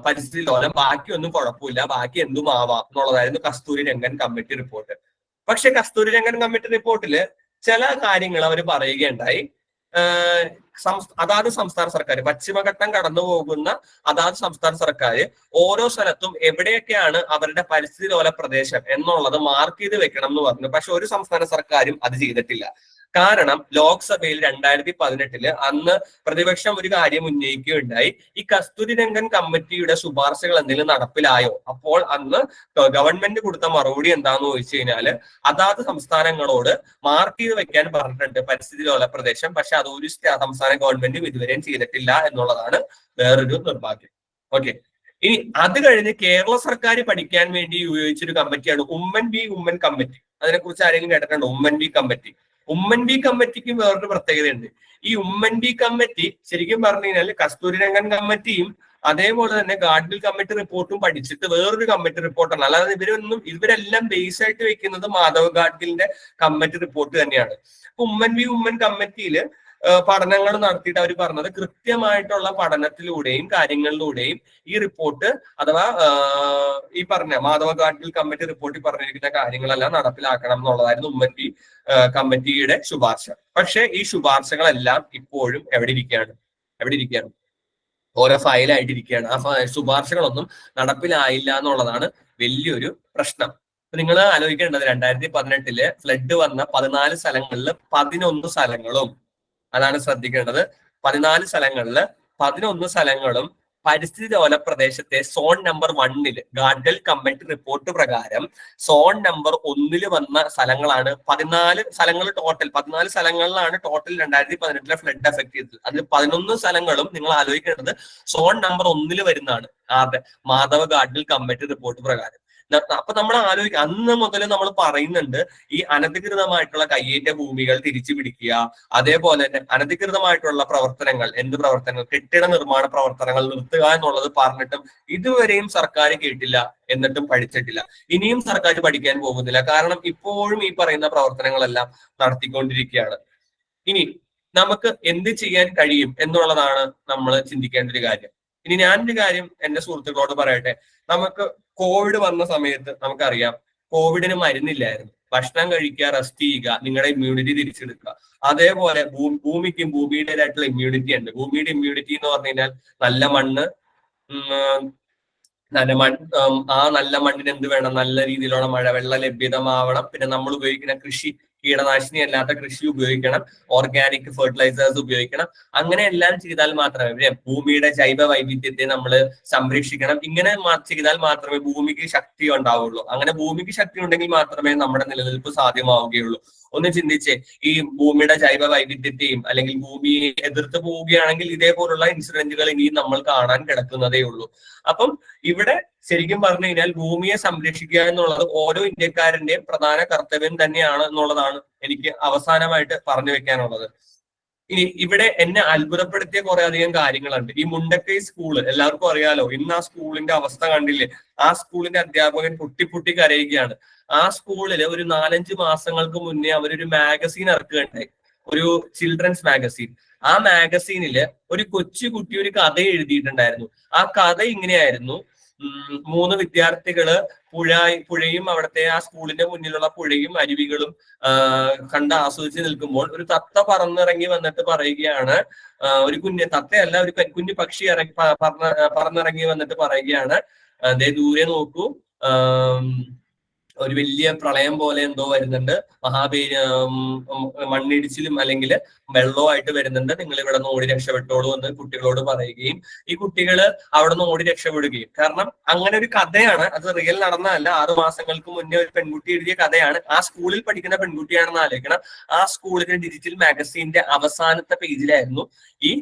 പരിസ്ഥിതി ലോലം, ബാക്കിയൊന്നും കുഴപ്പമില്ല, ബാക്കി എന്തും ആവാം എന്നുള്ളതായിരുന്നു കസ്തൂരി രംഗൻ കമ്മിറ്റി റിപ്പോർട്ട്. പക്ഷെ കസ്തൂരി രംഗൻ കമ്മിറ്റി റിപ്പോർട്ടില് ചില കാര്യങ്ങൾ അവർ പറയുകയുണ്ടായി. അതാത് സംസ്ഥാന സർക്കാർ, പശ്ചിമഘട്ടം കടന്നു പോകുന്ന അതാത് സംസ്ഥാന സർക്കാർ ഓരോ സ്ഥലത്തും എവിടെയൊക്കെയാണ് അവരുടെ പരിസ്ഥിതി ലോല പ്രദേശം എന്നുള്ളത് മാർക്ക് ചെയ്ത് വെക്കണം എന്ന് പറഞ്ഞു. പക്ഷെ ഒരു സംസ്ഥാന സർക്കാരും അത് ചെയ്തിട്ടില്ല. കാരണം ലോക്സഭയിൽ 2018 അന്ന് പ്രതിപക്ഷം ഒരു കാര്യം ഉന്നയിക്കുകയുണ്ടായി, ഈ കസ്തൂരി രംഗൻ കമ്മിറ്റിയുടെ ശുപാർശകൾ എന്തെങ്കിലും നടപ്പിലായോ? അപ്പോൾ അന്ന് ഗവൺമെന്റ് കൊടുത്ത മറുപടി എന്താന്ന് ചോദിച്ചു കഴിഞ്ഞാല്, അതാത് സംസ്ഥാനങ്ങളോട് മാർക്ക് ചെയ്ത് വെക്കാൻ പറഞ്ഞിട്ടുണ്ട് പരിസ്ഥിതി ലോല പ്രദേശം, പക്ഷെ അത് ഒരു സംസ്ഥാന ഗവൺമെന്റും ഇതുവരെയും ചെയ്തിട്ടില്ല എന്നുള്ളതാണ് വേറൊരു നിർഭാഗ്യം. ഓക്കെ, ഇനി അത് കഴിഞ്ഞ് കേരള സർക്കാർ പഠിക്കാൻ വേണ്ടി ഉപയോഗിച്ചൊരു കമ്മിറ്റിയാണ് ഉമ്മൻ കമ്മിറ്റി. അതിനെക്കുറിച്ച് ആരെങ്കിലും കേട്ടിട്ടുണ്ടോ? ഉമ്മൻ ബി കമ്മിറ്റിക്കും വേറൊരു പ്രത്യേകതയുണ്ട്. ഈ ഉമ്മൻ ബി കമ്മിറ്റി ശരിക്കും പറഞ്ഞു കഴിഞ്ഞാൽ കസ്തൂരി രംഗൻ കമ്മിറ്റിയും അതേപോലെ തന്നെ ഗാഡ്ഗിൽ കമ്മിറ്റി റിപ്പോർട്ടും പഠിച്ചിട്ട് വേറൊരു കമ്മിറ്റി റിപ്പോർട്ടാണ്. അല്ലാതെ ഇവരെല്ലാം ബേസ് ആയിട്ട് വെക്കുന്നത് മാധവ് ഗാഡ്ഗിലിന്റെ കമ്മിറ്റി റിപ്പോർട്ട് തന്നെയാണ്. ഉമ്മൻ കമ്മിറ്റിയിൽ പഠനങ്ങൾ നടത്തിയിട്ട് അവർ പറഞ്ഞത് കൃത്യമായിട്ടുള്ള പഠനത്തിലൂടെയും കാര്യങ്ങളിലൂടെയും ഈ റിപ്പോർട്ട് അഥവാ ഈ പറഞ്ഞ മാധവ ഗാഡ്ഗിൽ കമ്മിറ്റി റിപ്പോർട്ടിൽ പറഞ്ഞിരിക്കുന്ന കാര്യങ്ങളെല്ലാം നടപ്പിലാക്കണം എന്നുള്ളതായിരുന്നു ഉമ്മൻചാണ്ടി കമ്മിറ്റിയുടെ ശുപാർശ. പക്ഷെ ഈ ശുപാർശകളെല്ലാം ഇപ്പോഴും എവിടെ ഇരിക്കുകയാണ്? ഓരോ ഫയലായിട്ടിരിക്കുകയാണ്. ആ ശുപാർശകളൊന്നും നടപ്പിലായില്ല എന്നുള്ളതാണ് വലിയൊരു പ്രശ്നം. നിങ്ങൾ ആലോചിക്കേണ്ടത് 2018 ഫ്ലഡ് വന്ന 14 സ്ഥലങ്ങളിൽ 11 സ്ഥലങ്ങളും, അതാണ് ശ്രദ്ധിക്കേണ്ടത്, 14 സ്ഥലങ്ങളിൽ 11 സ്ഥലങ്ങളും പരിസ്ഥിതി ലോല പ്രദേശത്തെ zone number 1 Gadgil committee report പ്രകാരം സോൺ നമ്പർ 1 വന്ന സ്ഥലങ്ങളാണ്. 14 സ്ഥലങ്ങൾ ടോട്ടൽ 14 സ്ഥലങ്ങളിലാണ് ടോട്ടൽ 2018 ഫ്ലഡ് എഫക്ട് ചെയ്തത്. അതിൽ 11 സ്ഥലങ്ങളും നിങ്ങൾ ആലോചിക്കേണ്ടത് സോൺ നമ്പർ 1 വരുന്നതാണ് മാധവ ഗാഡ്ഗിൽ കമ്മിറ്റി റിപ്പോർട്ട് പ്രകാരം. അപ്പൊ നമ്മൾ ആലോചിക്കുക, അന്ന് മുതൽ നമ്മൾ പറയുന്നുണ്ട് ഈ അനധികൃതമായിട്ടുള്ള കയ്യേറ്റ ഭൂമികൾ തിരിച്ചു പിടിക്കുക, അതേപോലെ തന്നെ അനധികൃതമായിട്ടുള്ള പ്രവർത്തനങ്ങൾ, എന്ത് പ്രവർത്തനങ്ങൾ, കെട്ടിട നിർമ്മാണ പ്രവർത്തനങ്ങൾ നിർത്തുക എന്നുള്ളത് പറഞ്ഞിട്ടും ഇതുവരെയും സർക്കാർ കേട്ടില്ല, എന്നിട്ടും പഠിച്ചിട്ടില്ല. ഇനിയും സർക്കാർ പഠിക്കാൻ പോകുന്നില്ല. കാരണം ഇപ്പോഴും ഈ പറയുന്ന പ്രവർത്തനങ്ങളെല്ലാം നടത്തിക്കൊണ്ടിരിക്കുകയാണ്. ഇനി നമുക്ക് എന്ത് ചെയ്യാൻ കഴിയും എന്നുള്ളതാണ് നമ്മൾ ചിന്തിക്കേണ്ട ഒരു കാര്യം. ഇനി ഞാനൊരു കാര്യം എന്റെ സുഹൃത്തുക്കളോട് പറയട്ടെ. നമുക്ക് കോവിഡ് വന്ന സമയത്ത് നമുക്കറിയാം കോവിഡിന് മരുന്നില്ലായിരുന്നു. ഭക്ഷണം കഴിക്കുക, റെസ്റ്റ് ചെയ്യുക, നിങ്ങളുടെ ഇമ്മ്യൂണിറ്റി തിരിച്ചെടുക്കുക. അതേപോലെ ഭൂമിക്കും ഭൂമിയുടേതായിട്ടുള്ള ഇമ്മ്യൂണിറ്റി ഉണ്ട്. ഭൂമിയുടെ ഇമ്മ്യൂണിറ്റി എന്ന് പറഞ്ഞു കഴിഞ്ഞാൽ നല്ല മണ്ണ്, ആ നല്ല മണ്ണിന് എന്ത് വേണം? നല്ല രീതിയിലുള്ള മഴ, വെള്ള ലഭ്യതമാവണം. പിന്നെ നമ്മൾ ഉപയോഗിക്കുന്ന കൃഷി കീടനാശിനി അല്ലാത്ത കൃഷി ഉപയോഗിക്കണം, ഓർഗാനിക് ഫെർട്ടിലൈസേഴ്സ് ഉപയോഗിക്കണം. അങ്ങനെ എല്ലാം ചെയ്താൽ മാത്രമേ ഭൂമിയുടെ ജൈവ വൈവിധ്യത്തെ നമ്മൾ സംരക്ഷിക്കണം. ഇങ്ങനെ ചെയ്താൽ മാത്രമേ ഭൂമിക്ക് ശക്തി ഉണ്ടാവുള്ളൂ. അങ്ങനെ ഭൂമിക്ക് ശക്തി ഉണ്ടെങ്കിൽ മാത്രമേ നമ്മുടെ നിലനിൽപ്പ് സാധ്യമാവുകയുള്ളൂ. ഒന്ന് ചിന്തിച്ചേ, ഈ ഭൂമിയുടെ ജൈവ വൈവിധ്യത്തെയും അല്ലെങ്കിൽ ഭൂമിയെ എതിർത്ത് പോവുകയാണെങ്കിൽ ഇതേപോലുള്ള ഇൻസിഡന്റുകൾ ഇനിയും നമ്മൾ കാണാൻ കിടക്കുന്നതേ ഉള്ളൂ. അപ്പം ഇവിടെ ശരിക്കും പറഞ്ഞു കഴിഞ്ഞാൽ ഭൂമിയെ സംരക്ഷിക്കുക എന്നുള്ളത് ഓരോ ഇന്ത്യക്കാരന്റെയും പ്രധാന കർത്തവ്യം തന്നെയാണ് എന്നുള്ളതാണ് എനിക്ക് അവസാനമായിട്ട് പറഞ്ഞു വെക്കാനുള്ളത്. ഇനി ഇവിടെ എന്നെ അത്ഭുതപ്പെടുത്തിയ കുറെ അധികം കാര്യങ്ങളുണ്ട്. ഈ മുണ്ടക്കൈ സ്കൂള് എല്ലാവർക്കും അറിയാലോ. ഇന്ന് ആ സ്കൂളിന്റെ അവസ്ഥ കണ്ടില്ലേ? ആ സ്കൂളിന്റെ അധ്യാപകൻ പൊട്ടി കരയുകയാണ്. ആ സ്കൂളില് ഒരു 4-5 മാസങ്ങൾക്ക് മുന്നേ അവരൊരു മാഗസീൻ ഇറക്കുകയുണ്ടായി, ഒരു ചിൽഡ്രൻസ് മാഗസീൻ. ആ മാഗസീനില് ഒരു കൊച്ചുകുട്ടി ഒരു കഥ എഴുതിയിട്ടുണ്ടായിരുന്നു. ആ കഥ ഇങ്ങനെയായിരുന്നു: 3 വിദ്യാർത്ഥികള് പുഴയും അവിടുത്തെ ആ സ്കൂളിന്റെ മുന്നിലുള്ള പുഴയും അരുവികളും കണ്ട് ആസ്വദിച്ച് നിൽക്കുമ്പോൾ ഒരു തത്ത പറന്നിറങ്ങി വന്നിട്ട് പറയുകയാണ്, ഒരു തത്തയല്ല, ഒരു കുഞ്ഞു പക്ഷി പറന്നിറങ്ങി വന്നിട്ട് പറയുകയാണ്, ദേ ദൂരെ നോക്കൂ, ഒരു വലിയ പ്രളയം പോലെ എന്തോ വരുന്നുണ്ട്, മണ്ണിടിച്ചിലും അല്ലെങ്കിൽ വെള്ളവുമായിട്ട് വരുന്നുണ്ട്, നിങ്ങൾ ഇവിടെ നിന്ന് ഓടി രക്ഷപ്പെട്ടോളൂ എന്ന് കുട്ടികളോട് പറയുകയും ഈ കുട്ടികള് അവിടെ നിന്ന് ഓടി രക്ഷപ്പെടുകയും. കാരണം അങ്ങനെ ഒരു കഥയാണ്, അത് റിയൽ നടന്നതല്ല. 6 മാസങ്ങൾക്ക് മുന്നേ ഒരു പെൺകുട്ടി എഴുതിയ കഥയാണ്. ആ സ്കൂളിൽ പഠിക്കുന്ന പെൺകുട്ടിയാണെന്ന് ആലോചിക്കണം. ആ സ്കൂളിലെ ഡിജിറ്റൽ മാഗസീന്റെ അവസാനത്തെ പേജിലായിരുന്നു ഈ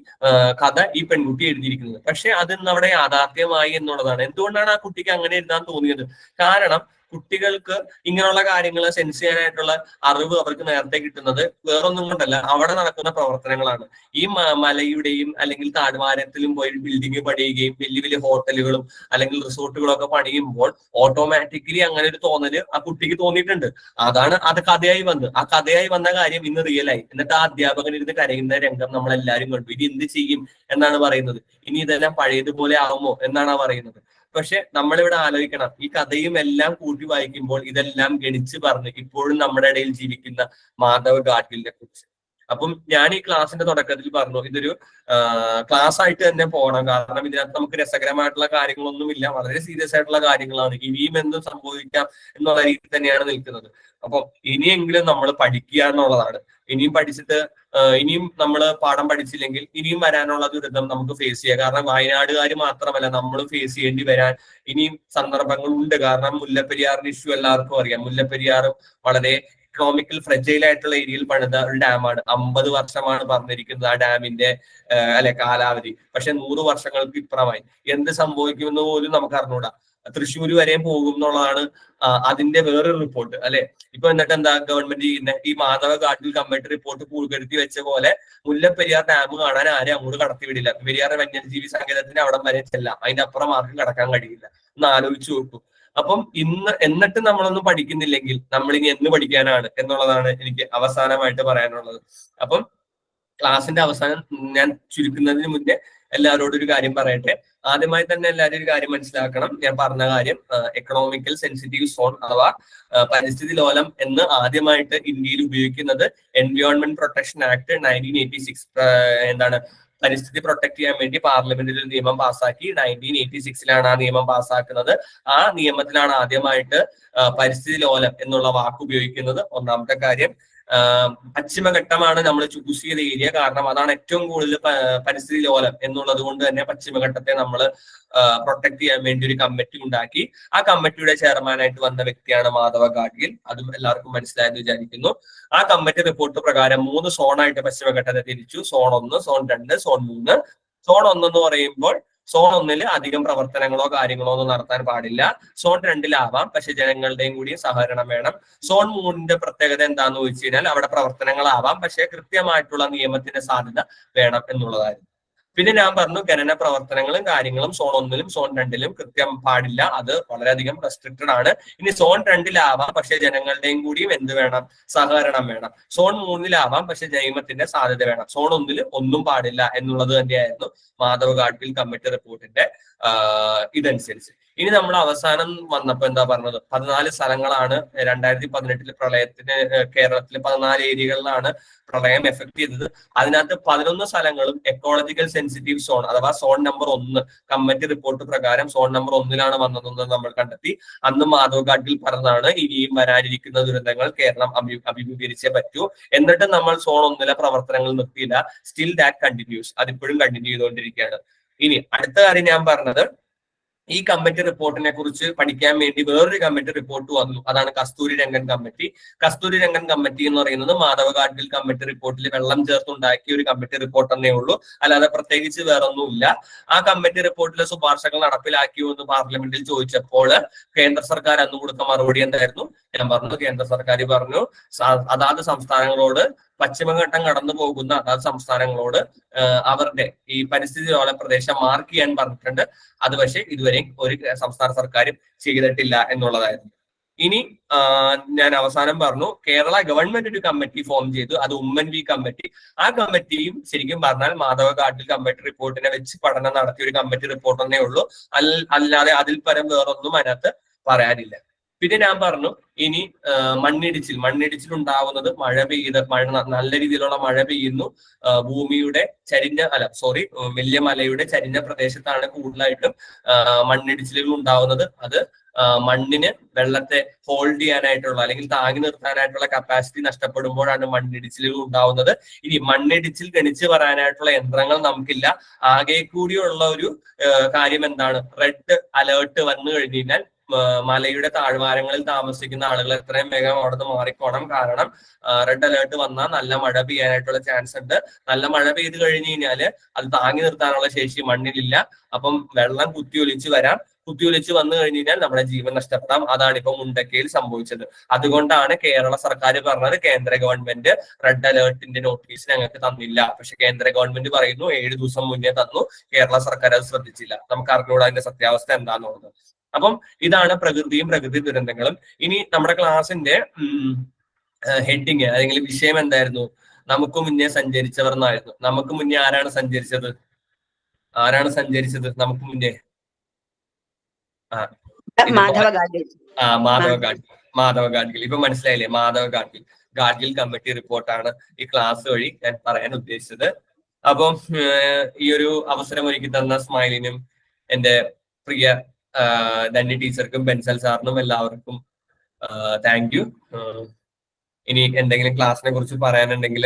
കഥ ഈ പെൺകുട്ടി എഴുതിയിരിക്കുന്നത്. പക്ഷെ അത് ഇന്ന് അവിടെ യാഥാർത്ഥ്യമായി എന്നുള്ളതാണ്. എന്തുകൊണ്ടാണ് ആ കുട്ടിക്ക് അങ്ങനെ എഴുതാൻ തോന്നിയത്? കാരണം കുട്ടികൾക്ക് ഇങ്ങനെയുള്ള കാര്യങ്ങൾ സെൻസ് ചെയ്യാനായിട്ടുള്ള അറിവ് അവർക്ക് നേരത്തെ കിട്ടുന്നത് വേറൊന്നും കൊണ്ടല്ല, അവിടെ നടക്കുന്ന പ്രവർത്തനങ്ങളാണ്. ഈ മലയുടെയും അല്ലെങ്കിൽ താഴ്വാരത്തിലും പോയി ബിൽഡിംഗ് പണിയുകയും വലിയ വലിയ ഹോട്ടലുകളും അല്ലെങ്കിൽ റിസോർട്ടുകളൊക്കെ പണിയുമ്പോൾ ഓട്ടോമാറ്റിക്കലി അങ്ങനെ ഒരു തോന്നല് ആ കുട്ടിക്ക് തോന്നിയിട്ടുണ്ട്. അതാണ് അത് കഥയായി വന്നത്. ആ കഥയായി വന്ന കാര്യം ഇന്ന് റിയലായി. എന്നിട്ട് ആ അധ്യാപകൻ ഇരുന്ന് കരയുന്ന രംഗം നമ്മളെല്ലാരും കണ്ടു. ഇനി എന്ത് ചെയ്യും എന്നാണ് പറയുന്നത്. ഇനി ഇതെല്ലാം പഴയതുപോലെ ആവുമോ എന്നാണ് പറയുന്നത്. പക്ഷെ നമ്മളിവിടെ ആലോചിക്കണം, ഈ കഥയും എല്ലാം കൂട്ടി വായിക്കുമ്പോൾ ഇതെല്ലാം ഗണിച്ച് പറഞ്ഞ് ഇപ്പോഴും നമ്മുടെ ഇടയിൽ ജീവിക്കുന്ന മാധവ് ഗാഡ്ഗിലിനെ കുറിച്ച്. അപ്പം ഞാൻ ഈ ക്ലാസിന്റെ തുടക്കത്തിൽ പറഞ്ഞു, ഇതൊരു ക്ലാസ് ആയിട്ട് തന്നെ പോകണം. കാരണം ഇതിനകത്ത് നമുക്ക് രസകരമായിട്ടുള്ള കാര്യങ്ങളൊന്നുമില്ല, വളരെ സീരിയസ് ആയിട്ടുള്ള കാര്യങ്ങളാണ്. ഇനിയും എന്തും സംഭവിക്കാം എന്നുള്ള രീതിയിൽ തന്നെയാണ് നിൽക്കുന്നത്. അപ്പം ഇനിയെങ്കിലും നമ്മൾ പഠിക്കുക എന്നുള്ളതാണ്. ഇനിയും പഠിച്ചിട്ട് ഇനിയും നമ്മൾ പാഠം പഠിച്ചില്ലെങ്കിൽ ഇനിയും വരാനുള്ള ദുരിതം നമുക്ക് ഫേസ് ചെയ്യാം. കാരണം വയനാടുകാർ മാത്രമല്ല, നമ്മൾ ഫേസ് ചെയ്യേണ്ടി വരാൻ ഇനിയും സന്ദർഭങ്ങളുണ്ട്. കാരണം മുല്ലപ്പെരിയാറിന്റെ ഇഷ്യൂ എല്ലാവർക്കും അറിയാം. മുല്ലപ്പെരിയാറും വളരെ ഇക്കണോമിക്കൽ ഫ്രെജൈൽ ആയിട്ടുള്ള ഏരിയയിൽ പണിത ഒരു ഡാമാണ്. 50 വർഷമാണ് പറഞ്ഞിരിക്കുന്നത് ആ ഡാമിന്റെ കാലാവധി. പക്ഷെ 100 വർഷങ്ങൾക്ക് ഇപ്പുറമായി. എന്ത് സംഭവിക്കുമെന്ന് പോലും നമുക്ക് അറിഞ്ഞൂടാ. തൃശ്ശൂർ വരെ പോകും എന്നുള്ളതാണ് അതിന്റെ വേറൊരു റിപ്പോർട്ട് അല്ലെ. ഇപ്പൊ എന്നിട്ട് എന്താ ഗവൺമെന്റ് ചെയ്യുന്നത്? ഈ മാധവ ഗാഡ്ഗിൽ കമ്മിറ്റി റിപ്പോർട്ട് പൂഴ്കരുത്തി വെച്ച പോലെ മുല്ലപ്പെരിയാർ ഡാം കാണാൻ ആരും അങ്ങോട്ട് കടത്തിവിടില്ല. പെരിയാർ വന്യജീവി സങ്കേതത്തിന് അവിടം വരെ ചെല്ലാം, അതിന്റെ അപ്പുറം ആർക്കും കടക്കാൻ കഴിയില്ല. ഒന്ന് ആലോചിച്ച് നോക്കും. അപ്പം എന്നിട്ട് നമ്മളൊന്നും പഠിക്കുന്നില്ലെങ്കിൽ നമ്മൾ ഇനി എന്ന് പഠിക്കാനാണ് എന്നുള്ളതാണ് എനിക്ക് അവസാനമായിട്ട് പറയാനുള്ളത്. അപ്പം ക്ലാസിന്റെ അവസാനം ഞാൻ ചുരുക്കുന്നതിന് മുന്നേ എല്ലാവരോടും ഒരു കാര്യം പറയട്ടെ. ആദ്യമായി തന്നെ എല്ലാവരും ഒരു കാര്യം മനസ്സിലാക്കണം. ഞാൻ പറഞ്ഞ കാര്യം എക്കണോമിക്കൽ സെൻസിറ്റീവ് സോൺ അഥവാ പരിസ്ഥിതി ലോലം എന്ന് ആദ്യമായിട്ട് ഇന്ത്യയിൽ ഉപയോഗിക്കുന്നത് എൻവയോൺമെന്റ് പ്രൊട്ടക്ഷൻ ആക്ട് 1986 എന്താണ് പരിസ്ഥിതി പ്രൊട്ടക്ട് ചെയ്യാൻ വേണ്ടി പാർലമെന്റിൽ ഒരു നിയമം പാസ്സാക്കി. 1986 ആ നിയമം പാസ്സാക്കുന്നത്. ആ നിയമത്തിലാണ് ആദ്യമായിട്ട് പരിസ്ഥിതി ലോലം എന്നുള്ള വാക്ക് ഉപയോഗിക്കുന്നത്. ഒന്നാമത്തെ കാര്യം. പശ്ചിമഘട്ടമാണ് നമ്മൾ ചൂസ് ചെയ്ത ഏരിയ. കാരണം അതാണ് ഏറ്റവും കൂടുതൽ പരിസ്ഥിതി ലോലം എന്നുള്ളത് കൊണ്ട് തന്നെ പശ്ചിമഘട്ടത്തെ നമ്മൾ പ്രൊട്ടക്ട് ചെയ്യാൻ വേണ്ടി ഒരു കമ്മിറ്റി ഉണ്ടാക്കി. ആ കമ്മിറ്റിയുടെ ചെയർമാനായിട്ട് വന്ന വ്യക്തിയാണ് മാധവ ഗാഡ്ഗിൽ. അതും എല്ലാവർക്കും മനസ്സിലായെന്ന് വിചാരിക്കുന്നു. ആ കമ്മിറ്റി റിപ്പോർട്ട് പ്രകാരം 3 സോണായിട്ട് പശ്ചിമഘട്ടത്തെ തിരിച്ചു. Zone 1, zone 2, zone 3. സോൺ 1 എന്ന് പറയുമ്പോൾ സോൺ 1 അധികം പ്രവർത്തനങ്ങളോ കാര്യങ്ങളോ ഒന്നും നടത്താൻ പാടില്ല. സോൺ 2 പക്ഷെ ജനങ്ങളുടെയും കൂടി സഹകരണം വേണം. സോൺ 3 പ്രത്യേകത എന്താന്ന് ചോദിച്ചു കഴിഞ്ഞാൽ അവിടെ പ്രവർത്തനങ്ങളാവാം, പക്ഷെ കൃത്യമായിട്ടുള്ള നിയമത്തിന്റെ സാധ്യത വേണം എന്നുള്ളതായിരുന്നു. പിന്നെ ഞാൻ പറഞ്ഞു ഖനന പ്രവർത്തനങ്ങളും കാര്യങ്ങളും സോൺ 1 സോൺ 2 കൃത്യം പാടില്ല. അത് വളരെയധികം റെസ്ട്രിക്റ്റഡ് ആണ്. ഇനി സോൺ 2 പക്ഷെ ജനങ്ങളുടെയും കൂടിയും എന്ത് വേണം? സഹകരണം വേണം. സോൺ 3 പക്ഷെ നിയമത്തിന്റെ സാധ്യത വേണം. സോൺ 1 ഒന്നും പാടില്ല എന്നുള്ളത് തന്നെയായിരുന്നു മാധവ് ഗാഡ്ഗിൽ കമ്മിറ്റി റിപ്പോർട്ടിന്റെ ഇതനുസരിച്ച്. ഇനി നമ്മൾ അവസാനം വന്നപ്പോ എന്താ പറഞ്ഞത്? 14 സ്ഥലങ്ങളാണ് 2018 പ്രളയത്തിന് കേരളത്തിലെ 14 ഏരിയകളിലാണ് പ്രളയം എഫക്ട് ചെയ്തത്. അതിനകത്ത് 11 സ്ഥലങ്ങളും എക്കോളജിക്കൽ സെൻസിറ്റീവ് സോൺ അഥവാ സോൺ നമ്പർ 1 കമ്മിറ്റി റിപ്പോർട്ട് പ്രകാരം സോൺ നമ്പർ 1 വന്നതെന്ന് നമ്മൾ കണ്ടെത്തി. അന്ന് മാധവ് ഗാഡ്ഗിൽ പറഞ്ഞതാണ് ഇനിയും വരാനിരിക്കുന്ന ദുരന്തങ്ങൾ കേരളം അഭിമുഖീകരിച്ചേ പറ്റൂ. എന്നിട്ട് നമ്മൾ സോൺ 1 പ്രവർത്തനങ്ങൾ നിർത്തിയില്ല. Still that continuous. അതിപ്പോഴും കണ്ടിന്യൂ ചെയ്തുകൊണ്ടിരിക്കുകയാണ്. ഇനി അടുത്ത കാര്യം ഞാൻ പറഞ്ഞത്, ഈ കമ്മിറ്റി റിപ്പോർട്ടിനെ കുറിച്ച് പഠിക്കാൻ വേണ്ടി വേറൊരു കമ്മിറ്റി റിപ്പോർട്ട് വന്നു. അതാണ് കസ്തൂരി രംഗൻ കമ്മിറ്റി. കസ്തൂരി രംഗൻ കമ്മിറ്റി എന്ന് പറയുന്നത് മാധവ് ഗാഡ്ഗിൽ കമ്മിറ്റി റിപ്പോർട്ടിൽ വെള്ളം ചേർത്തുണ്ടാക്കിയ ഒരു കമ്മിറ്റി റിപ്പോർട്ട് എന്നേ ഉള്ളൂ. അല്ലാതെ പ്രത്യേകിച്ച് വേറൊന്നുമില്ല. ആ കമ്മിറ്റി റിപ്പോർട്ടിലെ ശുപാർശകൾ നടപ്പിലാക്കിയോ എന്ന് പാർലമെന്റിൽ ചോദിച്ചപ്പോൾ കേന്ദ്ര സർക്കാർ അന്ന് കൊടുത്ത മറുപടി എന്തായിരുന്നു? ഞാൻ പറഞ്ഞു, കേന്ദ്ര സർക്കാർ പറഞ്ഞു അതാത് സംസ്ഥാനങ്ങളോട് പശ്ചിമഘട്ടം കടന്നു പോകുന്ന അതാത് സംസ്ഥാനങ്ങളോട് അവരുടെ ഈ പരിസ്ഥിതി ലോല പ്രദേശം മാർക്ക് ചെയ്യാൻ പറഞ്ഞിട്ടുണ്ട്. അത് പക്ഷേ ഇതുവരെ ഒരു സംസ്ഥാന സർക്കാരും ചെയ്തിട്ടില്ല എന്നുള്ളതായിരുന്നു. ഇനി ഞാൻ അവസാനം പറഞ്ഞു, കേരള ഗവൺമെന്റ് ഒരു കമ്മിറ്റി ഫോം ചെയ്തു. അത് ഉമ്മൻ വി കമ്മിറ്റി. ആ കമ്മിറ്റിയും ശരിക്കും പറഞ്ഞാൽ മാധവ് ഗാഡ്ഗിൽ കമ്മിറ്റി റിപ്പോർട്ടിനെ വെച്ച് പഠനം നടത്തിയ ഒരു കമ്മിറ്റി റിപ്പോർട്ട് തന്നേ ഉള്ളൂ. അല്ലാതെ അതിൽ പരം വേറൊന്നും അതിനകത്ത് പറയാനില്ല. പിന്നെ ഞാൻ പറഞ്ഞു ഇനി മണ്ണിടിച്ചിൽ ഉണ്ടാവുന്നത് നല്ല രീതിയിലുള്ള മഴ പെയ്യുന്നു. ഭൂമിയുടെ വലിയ മലയുടെ ചരിഞ്ഞ പ്രദേശത്താണ് കൂടുതലായിട്ടും മണ്ണിടിച്ചിലുകൾ ഉണ്ടാവുന്നത്. അത് മണ്ണിന് വെള്ളത്തെ ഹോൾഡ് ചെയ്യാനായിട്ടുള്ള അല്ലെങ്കിൽ താങ്ങി നിർത്താനായിട്ടുള്ള കപ്പാസിറ്റി നഷ്ടപ്പെടുമ്പോഴാണ് മണ്ണിടിച്ചിലുകൾ ഉണ്ടാവുന്നത്. ഇനി മണ്ണിടിച്ചിൽ ഗണിച്ച് പറയാനായിട്ടുള്ള യന്ത്രങ്ങൾ നമുക്കില്ല. ആകെ കൂടിയുള്ള ഒരു കാര്യം എന്താണ്? റെഡ് അലേർട്ട് വന്നു കഴിഞ്ഞു കഴിഞ്ഞാൽ മലയുടെ താഴ്വാരങ്ങളിൽ താമസിക്കുന്ന ആളുകൾ എത്രയും വേഗം അവിടുന്ന് മാറിക്കോണം. കാരണം റെഡ് അലേർട്ട് വന്നാൽ നല്ല മഴ പെയ്യാനായിട്ടുള്ള ചാൻസ് ഉണ്ട്. നല്ല മഴ പെയ്ത് കഴിഞ്ഞു കഴിഞ്ഞാല് അത് താങ്ങി നിർത്താനുള്ള ശേഷി മണ്ണിലില്ല. അപ്പം വെള്ളം കുത്തിയൊലിച്ച് വന്നു കഴിഞ്ഞു കഴിഞ്ഞാൽ നമ്മുടെ ജീവൻ നഷ്ടപ്പെടാം. അതാണ് ഇപ്പൊ മുണ്ടക്കയിൽ സംഭവിച്ചത്. അതുകൊണ്ടാണ് കേരള സർക്കാർ പറഞ്ഞത് കേന്ദ്ര ഗവൺമെന്റ് റെഡ് അലേർട്ടിന്റെ നോട്ടീസ് ഞങ്ങൾക്ക് തന്നില്ല. പക്ഷെ കേന്ദ്ര ഗവൺമെന്റ് പറയുന്നു 7 ദിവസം മുന്നേ തന്നു, കേരള സർക്കാർ അത് ശ്രദ്ധിച്ചില്ല. നമുക്ക് അറിഞ്ഞൂടാ അതിന്റെ സത്യാവസ്ഥ എന്താണെന്നുള്ളത്. അപ്പം ഇതാണ് പ്രകൃതിയും പ്രകൃതി ദുരന്തങ്ങളും. ഇനി നമ്മുടെ ക്ലാസിന്റെ ഹെഡിങ് അല്ലെങ്കിൽ വിഷയം എന്തായിരുന്നു? നമുക്ക് മുന്നേ സഞ്ചരിച്ചവർ എന്നായിരുന്നു. നമുക്ക് മുന്നേ ആരാണ് സഞ്ചരിച്ചത് നമുക്ക് മുന്നേ? മാധവ ഗാഡ്ഗിൽ. ഇപ്പൊ മനസ്സിലായില്ലേ? മാധവ് ഗാഡ്ഗിൽ കമ്മിറ്റി റിപ്പോർട്ടാണ് ഈ ക്ലാസ് വഴി ഞാൻ പറയാൻ ഉദ്ദേശിച്ചത്. അപ്പം ഈ ഒരു അവസരം ഒരുക്കി തന്ന സ്മൈലിനും എന്റെ പ്രിയ ധന്യ ടീച്ചർക്കും ബെൻസൽ സാറിനും എല്ലാവർക്കും താങ്ക് യു. ഇനി എന്തെങ്കിലും ക്ലാസ്സിനെ കുറിച്ച് പറയാനുണ്ടെങ്കിൽ